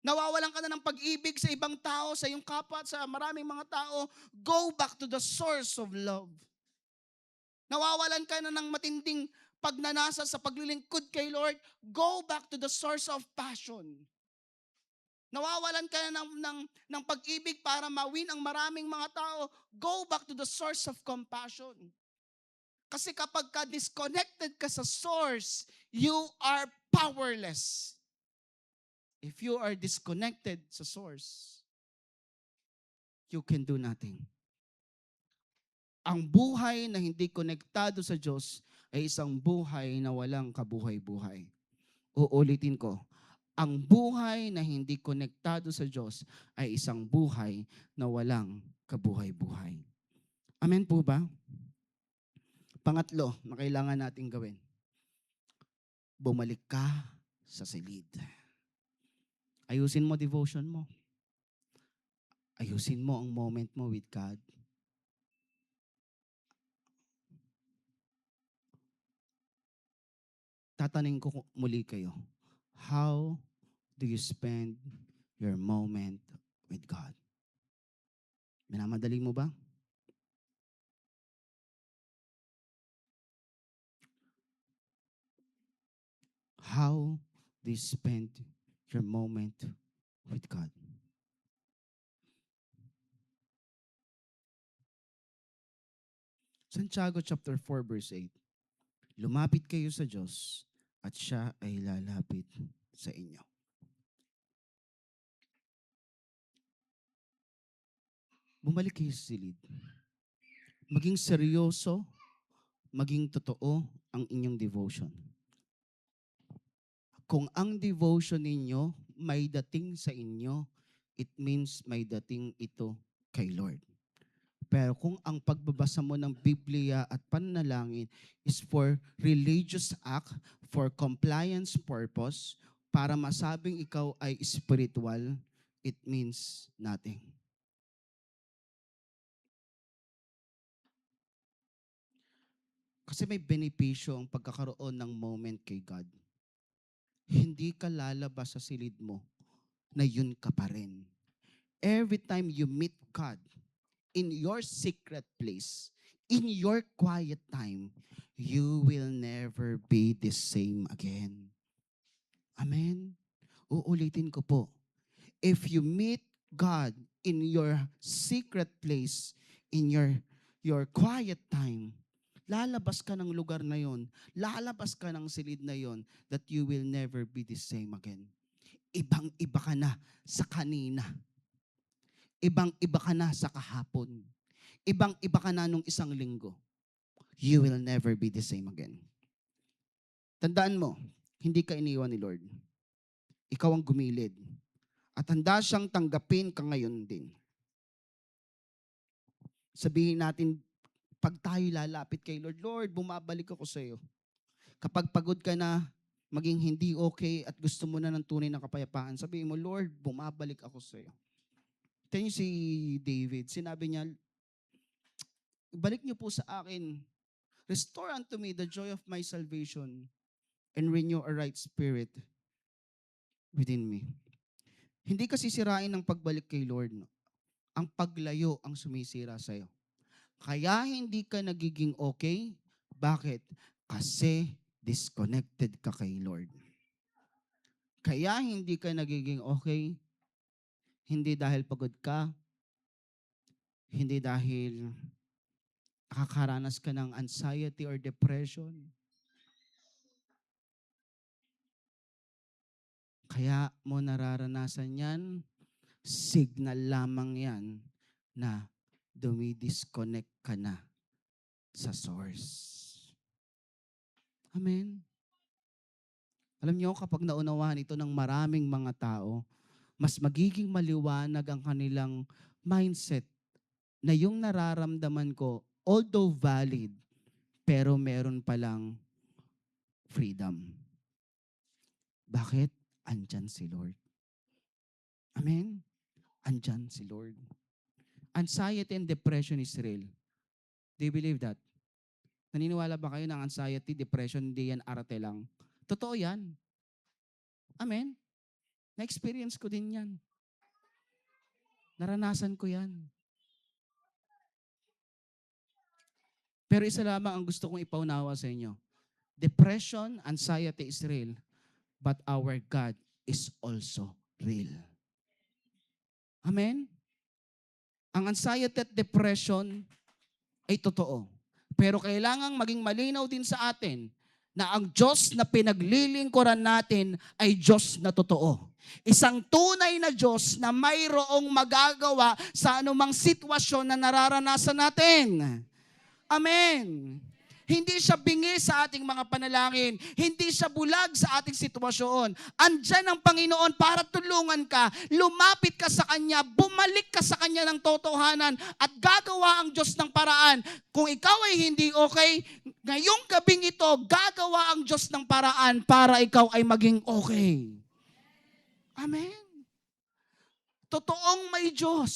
Nawawalan ka na ng pag-ibig sa ibang tao, sa iyong kapwa, sa maraming mga tao, go back to the source of love. Nawawalan ka na ng matinding pagnanasa sa paglilingkod kay Lord, go back to the source of passion. Nawawalan ka na ng pag-ibig para mawin ang maraming mga tao, go back to the source of compassion. Kasi kapag disconnected ka sa source, you are powerless. If you are disconnected sa source, you can do nothing. Ang buhay na hindi konektado sa Diyos ay isang buhay na walang kabuhay-buhay. Uulitin ko, ang buhay na hindi konektado sa Diyos ay isang buhay na walang kabuhay-buhay. Amen po ba? Pangatlo na kailangan natin gawin. bumalik ka sa silid. Ayusin mo devotion mo. Ayusin mo ang moment mo with God. Tatanungin ko muli kayo, how do you spend your moment with God? Minamadali mo ba? How do you spend your moment with God? Santiago chapter 4 verse 8. Lumapit kayo sa Diyos at siya ay lalapit sa inyo. Bumalik kayo sa silid. Maging seryoso, maging totoo ang inyong devotion. Kung ang devotion ninyo may dating sa inyo, it means may dating ito kay Lord. Pero kung ang pagbabasa mo ng Biblia at pananalangin is for religious act, for compliance purpose, para masabing ikaw ay spiritual, it means nothing. Kasi may benepisyo ang pagkakaroon ng moment kay God. Hindi ka lalabas sa silid mo na yun ka pa rin. Every time you meet God, in your secret place, in your quiet time, you will never be the same again. Amen? Uulitin ko po. If you meet God in your secret place, in your quiet time, lalabas ka ng lugar na yon, lalabas ka ng silid na yon, that you will never be the same again. Ibang-iba ka na sa kanina. Ibang-iba ka na sa kahapon. Ibang-iba ka na nung isang linggo. You will never be the same again. Tandaan mo, hindi ka iniwan ni Lord. Ikaw ang gumilid. At handa siyang tanggapin ka ngayon din. Sabihin natin, pag tayo lalapit kay Lord, Lord, bumabalik ako sa iyo. Kapag pagod ka na, maging hindi okay at gusto mo na ng tunay na kapayapaan, sabihin mo, Lord, bumabalik ako sa iyo. Ito yung si David, sinabi niya, balik niyo po sa akin, restore unto me the joy of my salvation and renew a right spirit within me. Hindi kasi sisirain ng pagbalik kay Lord. No? Ang paglayo ang sumisira sa'yo. Kaya hindi ka nagiging okay. Bakit? Kasi disconnected ka kay Lord. Kaya hindi ka nagiging okay. Hindi dahil pagod ka. Hindi dahil nakakaranas ka ng anxiety or depression. Kaya mo nararanasan yan, signal lamang yan na dumidisconnect ka na sa source. Amen. Alam niyo, kapag naunawahan ito ng maraming mga tao, mas magiging maliwanag ang kanilang mindset na yung nararamdaman ko, although valid, pero meron palang freedom. Bakit? Andyan si Lord. Amen? Andyan si Lord. Anxiety and depression is real. Do you believe that? Naniniwala ba kayo ng anxiety, depression, hindi yan arte lang? Totoo yan. Amen? Na-experience ko din yan. Naranasan ko yan. Pero isa lamang ang gusto kong ipaunawa sa inyo. Depression, anxiety is real, but our God is also real. Amen? Ang anxiety at depression ay totoo. Pero kailangang maging malinaw din sa atin na ang Diyos na pinaglilingkuran natin ay Diyos na totoo. Isang tunay na Diyos na mayroong magagawa sa anumang sitwasyon na nararanasan natin. Amen. Hindi siya bingi sa ating mga panalangin. Hindi siya bulag sa ating sitwasyon. Andyan ang Panginoon para tulungan ka. Lumapit ka sa Kanya, bumalik ka sa Kanya ng totohanan at gagawa ang Diyos ng paraan. Kung ikaw ay hindi okay, ngayong gabing ito, gagawa ang Diyos ng paraan para ikaw ay maging okay. Amen. Totoong may Diyos.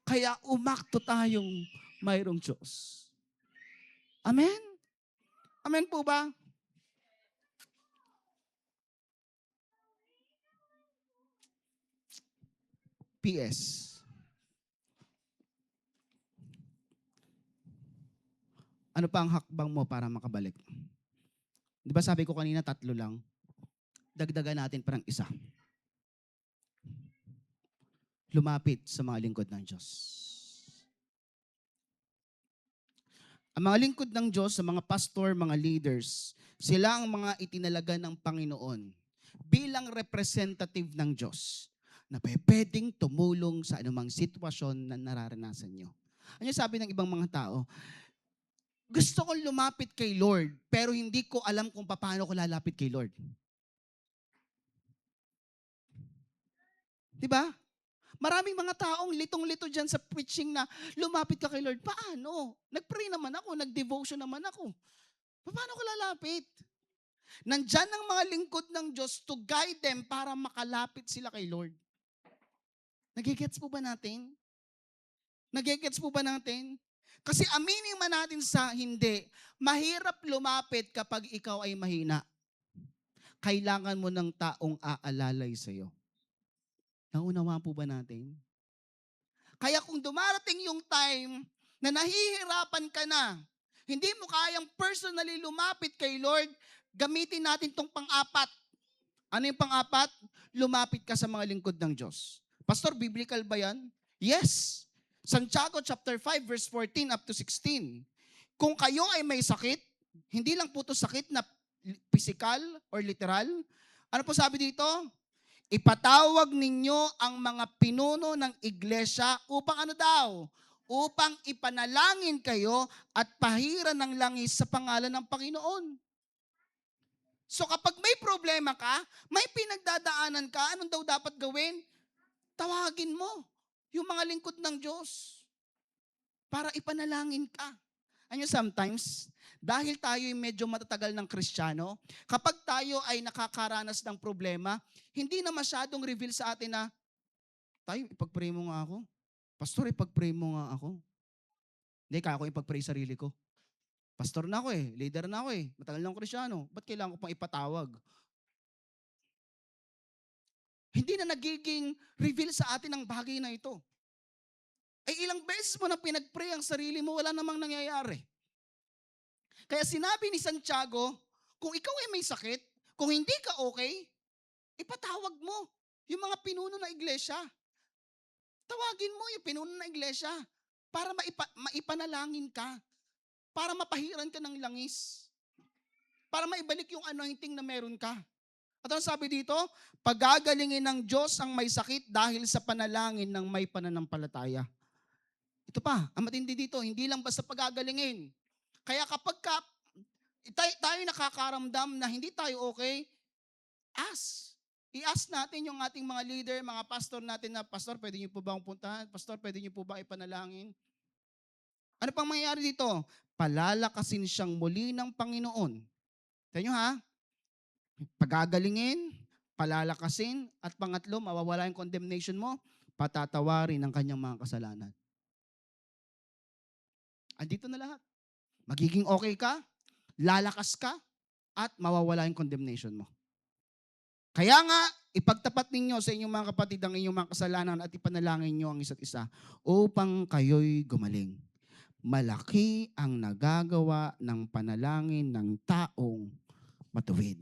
Kaya umakto tayong mayroong Diyos. Amen? Amen po ba? PS. Ano pa ang hakbang mo para makabalik? Di ba sabi ko kanina 3 lang? Dagdagan natin parang 1. Lumapit sa mga lingkod ng Diyos. Ang mga lingkod ng Diyos, sa mga pastor, mga leaders, sila ang mga itinalaga ng Panginoon bilang representative ng Diyos na pwedeng tumulong sa anumang sitwasyon na nararanasan nyo. Ano sabi ng ibang mga tao? Gusto kong lumapit kay Lord, pero hindi ko alam kung paano ko lalapit kay Lord. Diba? Maraming mga taong litong-lito dyan sa preaching na lumapit ka kay Lord. Paano? Nag-pray naman ako, nag-devotion naman ako. Paano ko lalapit? Nandyan ang mga lingkod ng Diyos to guide them para makalapit sila kay Lord. Nagigets po ba natin? Nagigets po ba natin? Kasi aminin man natin sa hindi, mahirap lumapit kapag ikaw ay mahina. Kailangan mo ng taong aalalay sa'yo. Naunawa po ba natin? Kaya kung dumarating yung time na nahihirapan ka na, hindi mo kayang personally lumapit kay Lord, gamitin natin tong pang-4. Ano yung pang-4? Lumapit ka sa mga lingkod ng Diyos. Pastor, biblical ba yan? Yes. Santiago chapter 5 verse 14 up to 16. Kung kayo ay may sakit, hindi lang po ito sakit na physical or literal. Ano po sabi dito? Ipatawag ninyo ang mga pinuno ng iglesia upang ano daw? Upang ipanalangin kayo at pahiran ng langis sa pangalan ng Panginoon. So kapag may problema ka, may pinagdadaanan ka, anong daw dapat gawin? Tawagin mo yung mga lingkod ng Diyos para ipanalangin ka. Ano sometimes, dahil tayo ay medyo matatagal ng Kristiyano, kapag tayo ay nakakaranas ng problema, hindi na masyadong reveal sa atin na, tayo, ipag-pray mo nga ako. Pastor, ipag-pray mo nga ako. Hindi, kaya ko ipag-pray sarili ko. Pastor na ako leader na ako matagal na akong Kristiyano. Ba't kailangan ko pang ipatawag? Hindi na nagiging reveal sa atin ang bagay na ito. Ay ilang beses mo na pinag-pray ang sarili mo, wala namang nangyayari. Kaya sinabi ni Santiago, kung ikaw ay may sakit, kung hindi ka okay, ipatawag mo yung mga pinuno ng iglesia. Tawagin mo yung pinuno ng iglesia para maipanalangin ka, para mapahiran ka ng langis, para maibalik yung anointing na meron ka. At ano sabi dito? Pagagalingin ng Diyos ang may sakit dahil sa panalangin ng may pananampalataya. Ito pa, ang matindi dito, hindi lang basta pagagalingin. Kaya kapag tayo nakakaramdam na hindi tayo okay, i-ask natin yung ating mga leader, mga pastor natin na, Pastor, pwede niyo po ba akong puntahan? Pastor, pwede niyo po ba ipanalangin? Ano pang mangyayari dito? Palalakasin siyang muli ng Panginoon. Tignan nyo ha? Pagagalingin, palalakasin, at pangatlo, mawawala yung condemnation mo, patatawarin ang kanyang mga kasalanan. Andito na lahat. Magiging okay ka, lalakas ka, at mawawala yung condemnation mo. Kaya nga, ipagtapat ninyo sa inyong mga kapatid ang inyong mga kasalanan at ipanalangin nyo ang isa't isa upang kayo'y gumaling. Malaki ang nagagawa ng panalangin ng taong matuwid.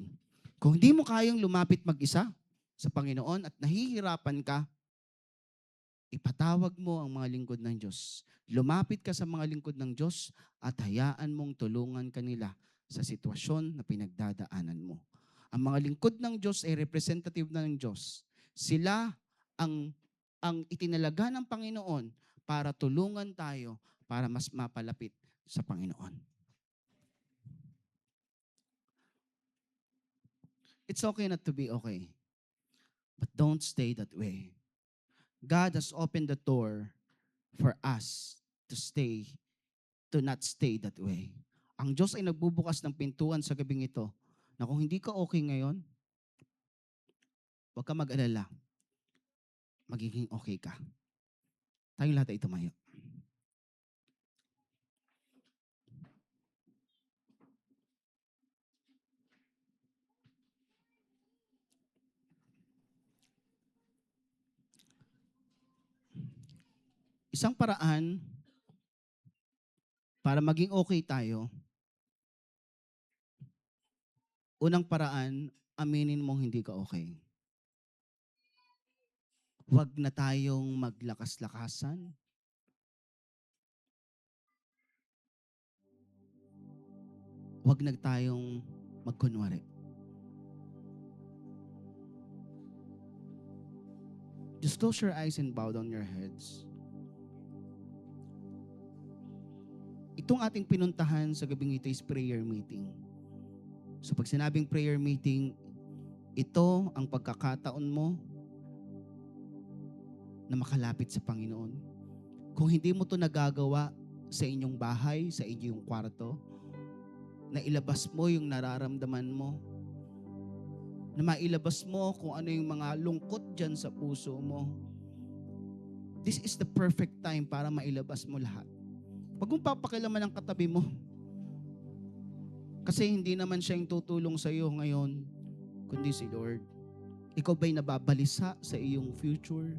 Kung hindi mo kayang lumapit mag-isa sa Panginoon at nahihirapan ka, ipatawag mo ang mga lingkod ng Diyos. Lumapit ka sa mga lingkod ng Diyos at hayaan mong tulungan kanila sa sitwasyon na pinagdadaanan mo. Ang mga lingkod ng Diyos ay representative ng Diyos. Sila ang itinalaga ng Panginoon para tulungan tayo para mas mapalapit sa Panginoon. It's okay not to be okay. But don't stay that way. God has opened the door for us to not stay that way. Ang Diyos ay nagbubukas ng pintuan sa gabing ito na kung hindi ka okay ngayon, huwag ka mag-alala. Magiging okay ka. Tayong lahat ay tumayo. Isang paraan para maging okay tayo, unang paraan, aminin mong hindi ka okay. Huwag na tayong maglakas-lakasan. Huwag na tayong magkunwari. Just close your eyes and bow down your heads. Itong ating pinuntahan sa gabing ito is prayer meeting. So pag sinabing prayer meeting, ito ang pagkakataon mo na makalapit sa Panginoon. Kung hindi mo ito nagagawa sa inyong bahay, sa inyong kwarto, na ilabas mo yung nararamdaman mo, na mailabas mo kung ano yung mga lungkot dyan sa puso mo, this is the perfect time para mailabas mo lahat. Huwag mong papakilaman ang katabi mo. Kasi hindi naman siya yung tutulong sa iyo ngayon, kundi si Lord. Ikaw ba'y nababalisa sa iyong future?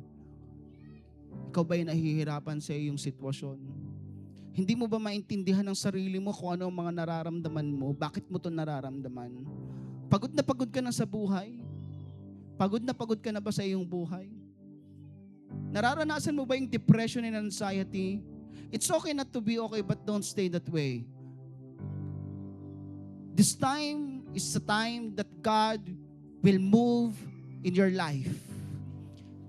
Ikaw ba'y nahihirapan sa iyong sitwasyon? Hindi mo ba maintindihan ang sarili mo kung ano ang mga nararamdaman mo? Bakit mo ito nararamdaman? Pagod ka na sa buhay? Pagod ka na ba sa iyong buhay? Nararanasan mo ba yung depression and anxiety? It's okay not to be okay, but don't stay that way. This time is the time that God will move in your life.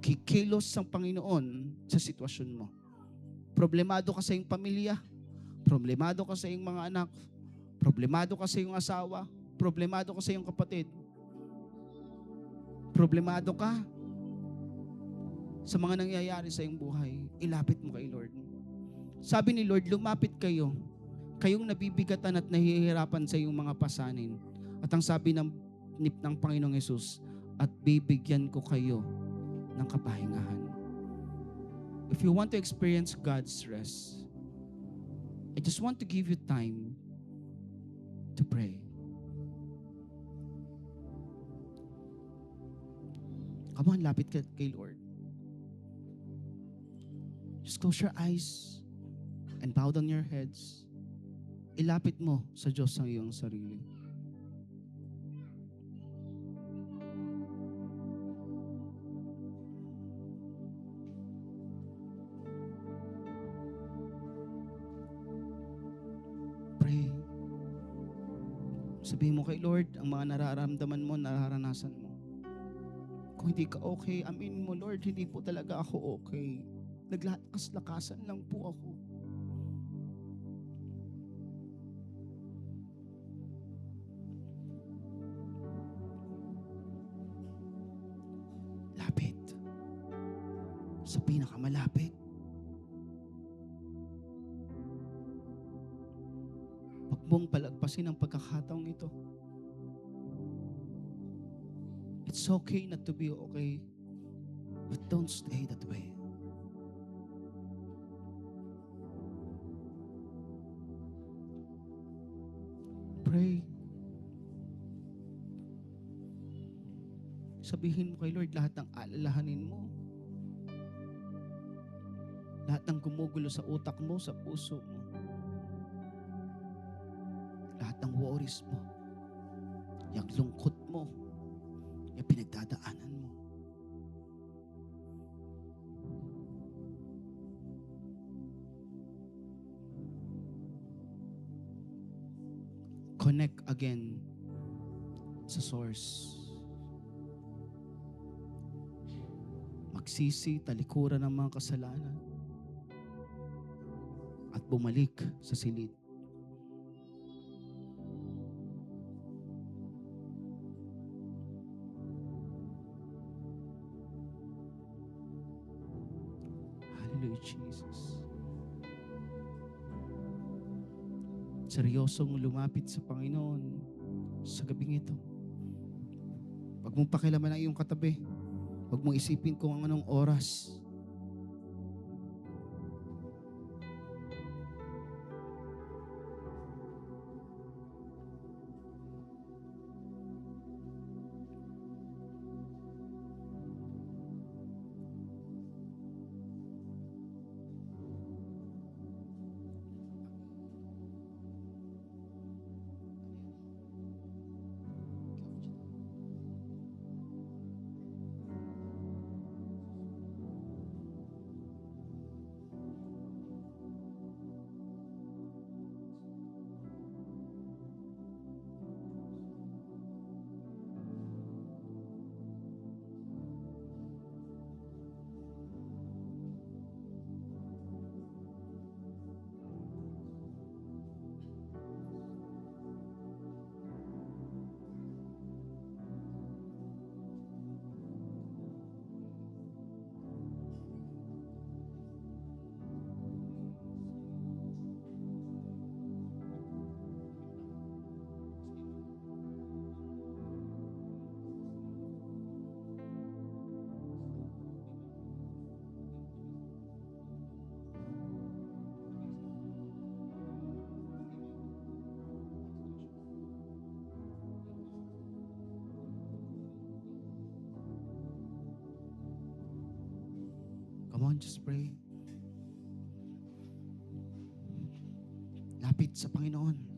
Kikilos ang Panginoon sa sitwasyon mo. Problemado ka sa iyong pamilya, problemado ka sa iyong mga anak, problemado ka sa iyong asawa, problemado ka sa iyong kapatid, problemado ka sa mga nangyayari sa iyong buhay, ilapit mo kay Lord. Sabi ni Lord, lumapit kayo, kayong nabibigatan at nahihirapan sa iyong mga pasanin. At ang sabi ng Panginoong Yesus, at bibigyan ko kayo ng kapahingahan. If you want to experience God's rest, I just want to give you time to pray. Come on, lapit ka kay Lord. Just close your eyes and bow down your heads. Ilapit mo sa Diyos ang iyong sarili. Pray. Sabihin mo kay Lord ang mga nararamdaman mo, nararanasan mo. Kung hindi ka okay, aminin mo, Lord, hindi po talaga ako okay. Naglakas-lakasan lang po ako. Lapit. Sa pinakamalapit. Huwag mong palagpasin ang pagkakataong ito. It's okay not to be okay, but don't stay that way. Pray. Sabihin mo kay Lord lahat ng alalahanin mo. Lahat ng gumugulo sa utak mo, sa puso mo. Lahat ng worries mo. Yung lungkot mo. Yung pinagdadaanan mo. Connect again sa source. Magsisi, talikuran ng mga kasalanan. At bumalik sa silid. you, Jesus. Seryosong lumapit sa Panginoon sa gabing ito. Huwag mong pakilaman ang iyong katabi. Huwag mong isipin kung anong oras. Come on, just pray. Lapit sa Panginoon.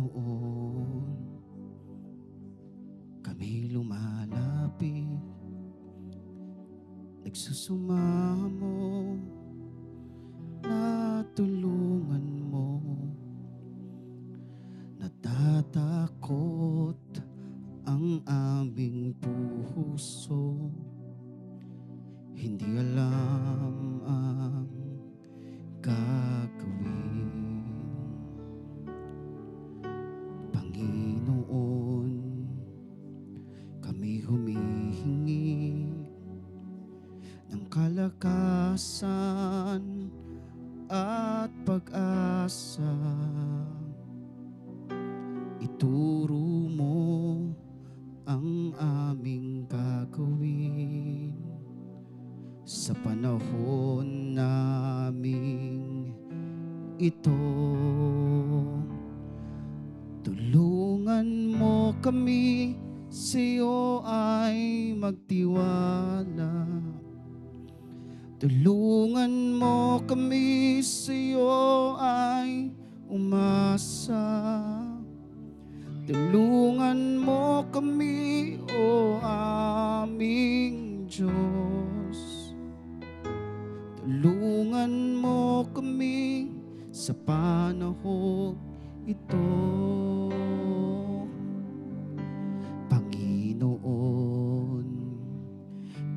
Panginoon, kami lumalapit, nagsusumamo, na tulungan mo. Natatakot ang aming puso, hindi alam ang gagawin. Panginoon, kami humihingi ng kalakasan at pag-asa. Ituro mo sa panahon naming ito. Tulungan mo kami, sa'yo ay magtiwala. Tulungan mo kami, sa'yo ay umasa. Tulungan mo kami, o aming Diyos. Tulungan mo kami sa panahon ito. Panginoon,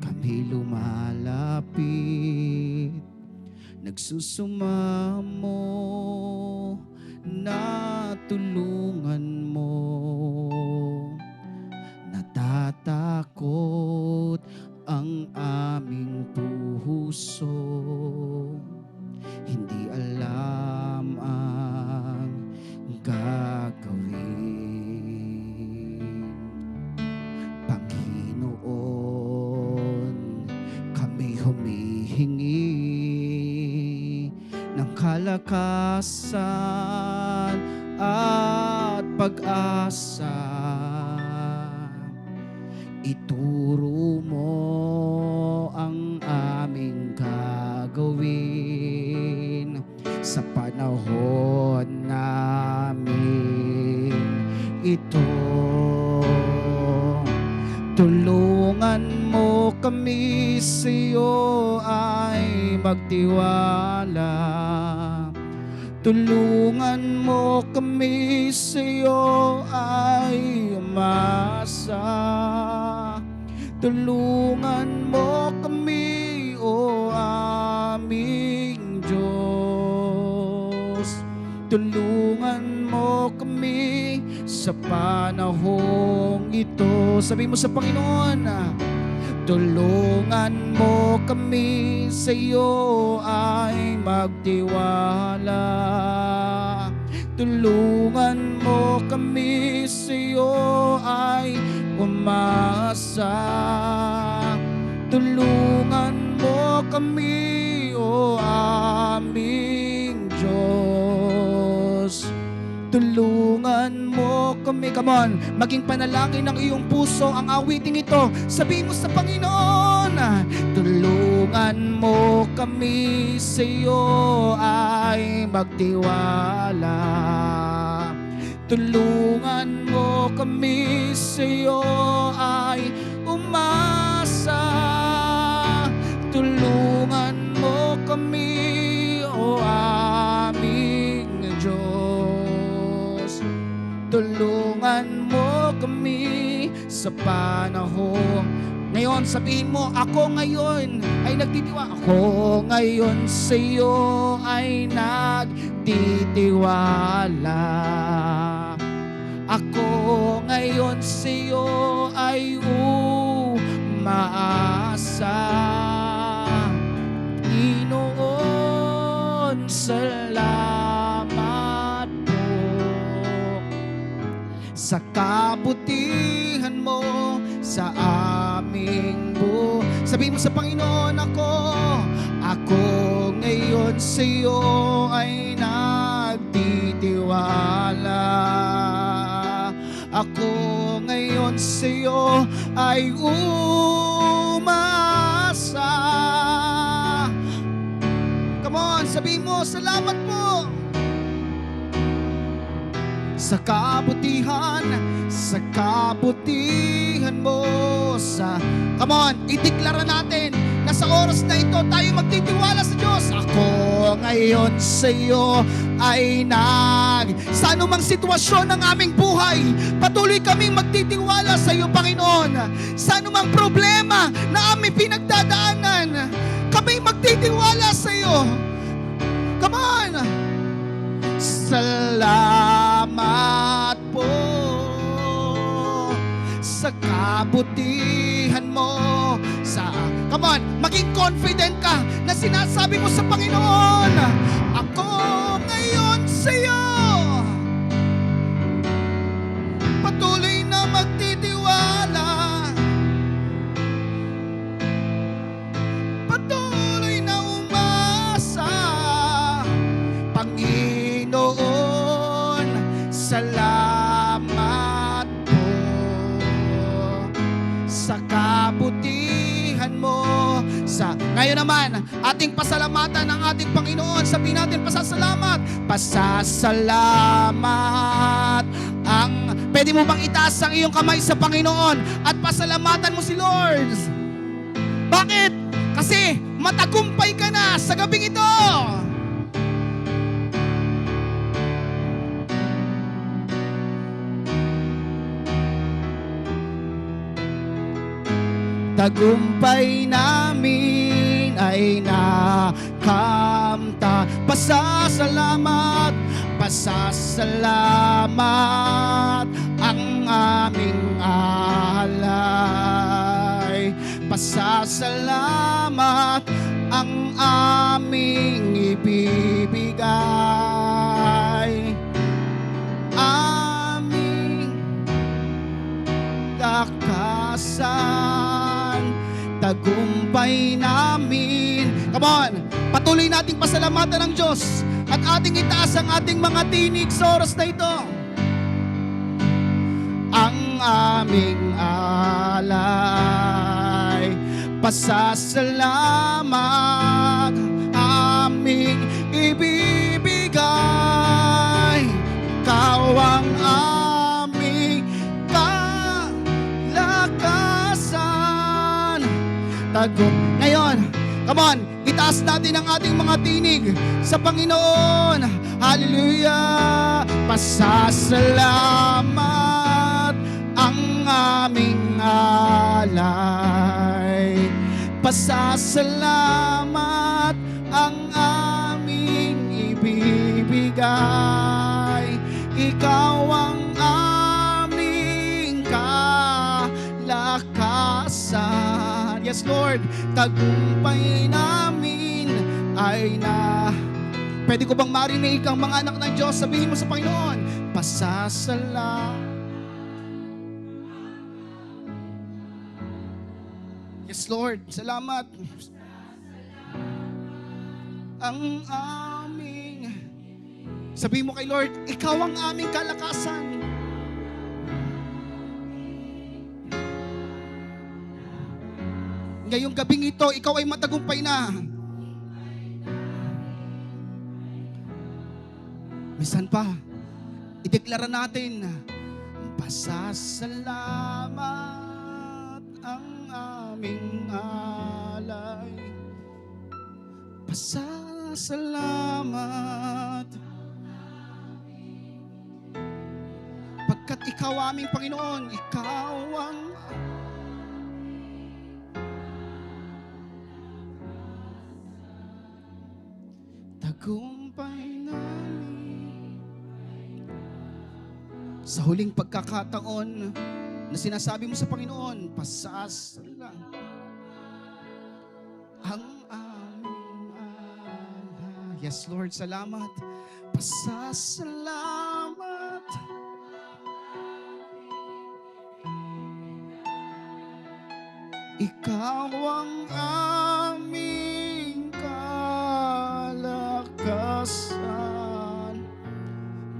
kami lumalapit, nagsusumamo na tulungan mo. Natatakot ang aming puso, hindi alam ang gagawin. Panginoon, kami humihingi ng kalakasan at pag-asa. Ituro mo ang aming gagawin sa panahon namin ito. Tulungan mo kami, sa'yo ay magtiwala. Tulungan mo kami, sa'yo ay umasa. Tulungan mo kami, o aming Diyos. Tulungan mo kami sa panahong ito. Sabi mo sa Panginoon, tulungan mo kami, sa'yo ay magtiwala. Tulungan mo kami, sa'yo ay umasa. Tulungan mo kami, o aming Diyos. Tulungan mo kami. Come on, maging panalangin ng iyong puso ang awiting ito. Sabihin mo sa Panginoon, tulungan mo kami, sa'yo ay magtiwala. Tulungan mo kami, sa'yo ay umasa. Tulungan mo kami, o aming Diyos. Tulungan mo kami sa panahon. Ngayon, sabihin mo, ako ngayon ay nagtitiwala. Ako ngayon sa iyo ay nagtitiwala. Ako ngayon sa iyo ay umaasa. Panginoon, salamat po sa kabutihan mo sa aming buhay. Sabihin mo sa Panginoon, ako ngayon sa iyo ay nagtitiwala. Ako ngayon sa iyo ay umaasa. Come on, sabihin mo, salamat po sa kabutihan mo sa... Come on, ideklara natin na sa oras na ito tayo magtitiwala sa Diyos. Ako ngayon sa iyo ay sa anumang sitwasyon ng aming buhay, patuloy kaming magtitiwala sa iyo, Panginoon. Sa anumang problema na aming pinagdadaanan, kami magtitiwala sa iyo. Come on! Salamat po sa kabutihan mo sa... Come on, maging confident ka na sinasabi mo sa Panginoon, ako ngayon sa iyo patuloy na magtitiwala. Patuloy sa kabutihan mo. Ngayon naman, ating pasalamatan ang ating Panginoon. Sabihin natin, pasasalamat. Pasasalamat. Pwede mo bang itaas ang iyong kamay sa Panginoon at pasalamatan mo si Lord? Bakit? Kasi matagumpay ka na sa gabing ito. Tagumpay namin ay nakamta. Pasasalamat, pasasalamat ang aming alay. Pasasalamat ang aming ibibigay. Aming lakasan, tagumpay namin. Come on, patuloy nating pasalamatan ng Diyos at ating itaas ang ating mga tinig sa oras na ito. Ang aming alay, pasasalamat aming ibibigay. Ikaw ang aming kalakasan. Ngayon, come on, itaas natin ang ating mga tinig sa Panginoon. Hallelujah! Pasasalamat ang aming alay. Pasasalamat ang aming ibibigay. Ikaw ang aming kalakasan. Yes, Lord, tagumpay namin ay na. Pwede ko bang marinig ang mga anak ng Diyos? Sabihin mo sa Panginoon, pasasalamat. Yes, Lord, salamat. Ang aming, sabihin mo kay Lord, ikaw ang aming kalakasan. Ngayong gabing ito, ikaw ay matagumpay na. Minsan pa, ideklara natin, pasasalamat ang aming alay. Pasasalamat. Pagkat ikaw aming Panginoon, ikaw ang tagumpay namin. Sa huling pagkakataon na sinasabi mo sa Panginoon, pasasalamat ang aming alay. Yes, Lord, salamat. Pasasalamat. Ikaw ang aming kalakasan.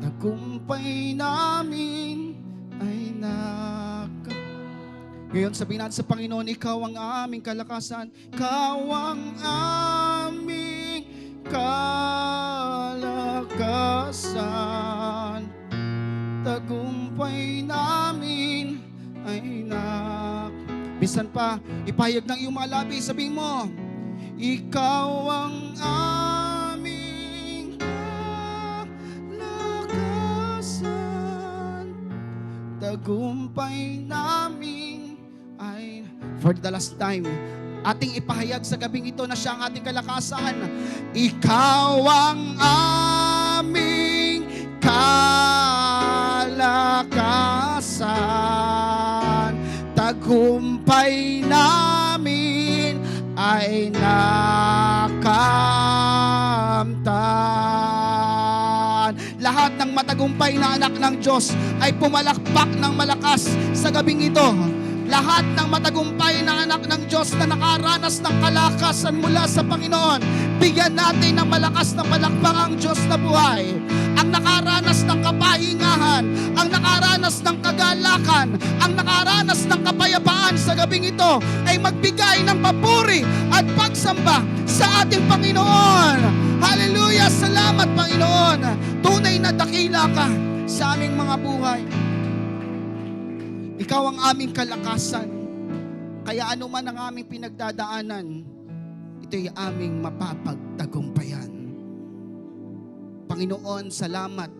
Tagumpay namin ay Ngayon sabihin natin sa Panginoon, ikaw ang aming kalakasan. Ikaw ang aming kalakasan. Tagumpay namin ay bisan pa, ipahayag ng iyong mga labi, sabihin mo, ikaw ang aming kalakasan. Tagumpay namin ay, for the last time, ating ipahayag sa gabing ito na siya ang ating kalakasan. Ikaw ang aming kalakasan. Tagumpay namin ay nakamtan. Lahat ng matagumpay na anak ng Diyos ay pumalakpak ng malakas sa gabing ito. Lahat ng matagumpay na anak ng Diyos na nakaranas ng kalakasan mula sa Panginoon, bigyan natin ng malakas na palakpak ang Diyos na buhay. Ang nakaranas ng kapahingahan, ang nakaranas ng kagalakan, ang nakaranas ng kapayapaan sa gabing ito ay magbigay ng papuri at pagsamba sa ating Panginoon. Hallelujah! Salamat, Panginoon. Tunay na dakila ka sa aming mga buhay. Ikaw ang aming kalakasan. Kaya anuman ang aming pinagdadaanan, ito'y aming mapapagtagumpayan. Panginoon, salamat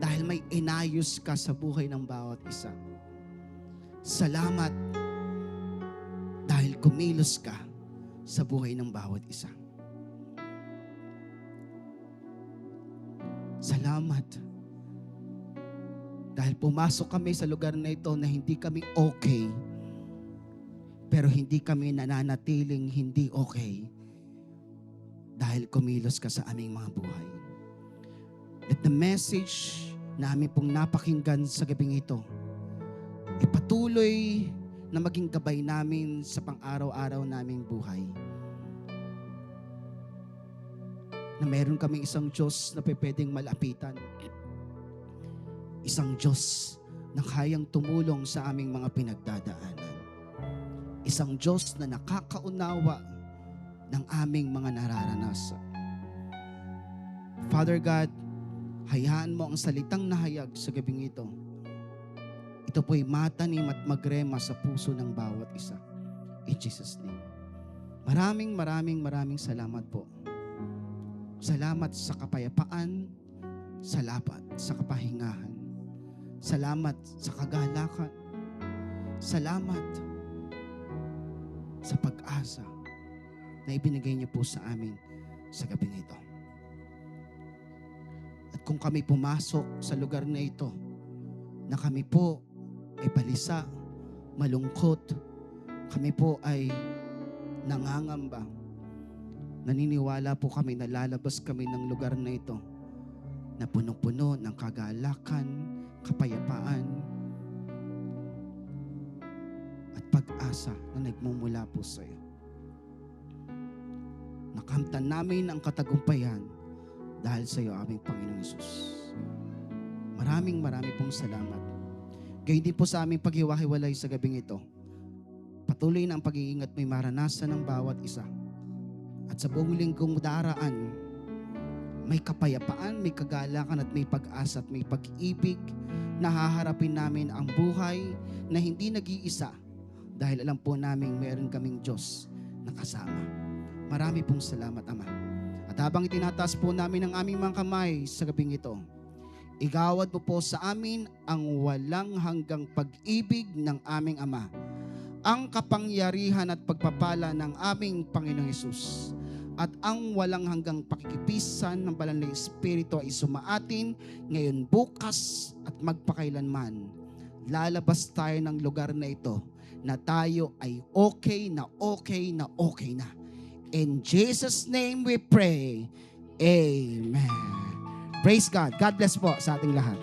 dahil may inayos ka sa buhay ng bawat isa. Salamat dahil kumilos ka sa buhay ng bawat isa. Salamat dahil pumasok kami sa lugar na ito na hindi kami okay, pero hindi kami nananatiling hindi okay dahil kumilos ka sa aming mga buhay. Let the message na aming pong napakinggan sa gabing ito ipatuloy na maging gabay namin sa pang-araw-araw naming buhay. Na meron kaming isang Diyos na pwedeng malapitan. Isang Diyos na kayang tumulong sa aming mga pinagdadaanan. Isang Diyos na nakakaunawa ng aming mga nararanasan. Father God, hayaan mo ang salitang nahayag sa gabing ito. Ito po'y matanim at magrema sa puso ng bawat isa. In Jesus' name. Maraming salamat po. Salamat sa kapayapaan, salamat sa kapahingahan, salamat sa kagalakan, salamat sa pag-asa na ibinigay niyo po sa amin sa gabing ito. At kung kami pumasok sa lugar na ito, na kami po ay balisa, malungkot, kami po ay nangangamba, naniniwala po kami na lalabas kami ng lugar na ito na puno-puno ng kagalakan, kapayapaan, at pag-asa na nagmumula po sa iyo. Nakamtan namin ang katagumpayan dahil sa iyo, aming Panginoong Hesus. Maraming pong salamat. Gayon din po sa aming paghiwa-hiwalay sa gabing ito. Patuloy na ang pag-iingat may maranasan ng bawat isa. At sa buong linggong daraan, may kapayapaan, may kagalakan at may pag-asa at may pag-ibig na haharapin namin ang buhay na hindi nag-iisa dahil alam po namin meron kaming Diyos na kasama. Marami pong salamat, Ama. At habang itinataas po namin ang aming mga kamay sa gabing ito, igawad mo po sa amin ang walang hanggang pag-ibig ng aming Ama, ang kapangyarihan at pagpapala ng aming Panginoong Hesus, at ang walang hanggang pakikipisan ng Banal na Espiritu ay sumaatin ngayon, bukas at magpakailanman. Lalabas tayo ng lugar na ito na tayo ay okay na. In Jesus' name we pray. Amen. Praise God. God bless po sa ating lahat.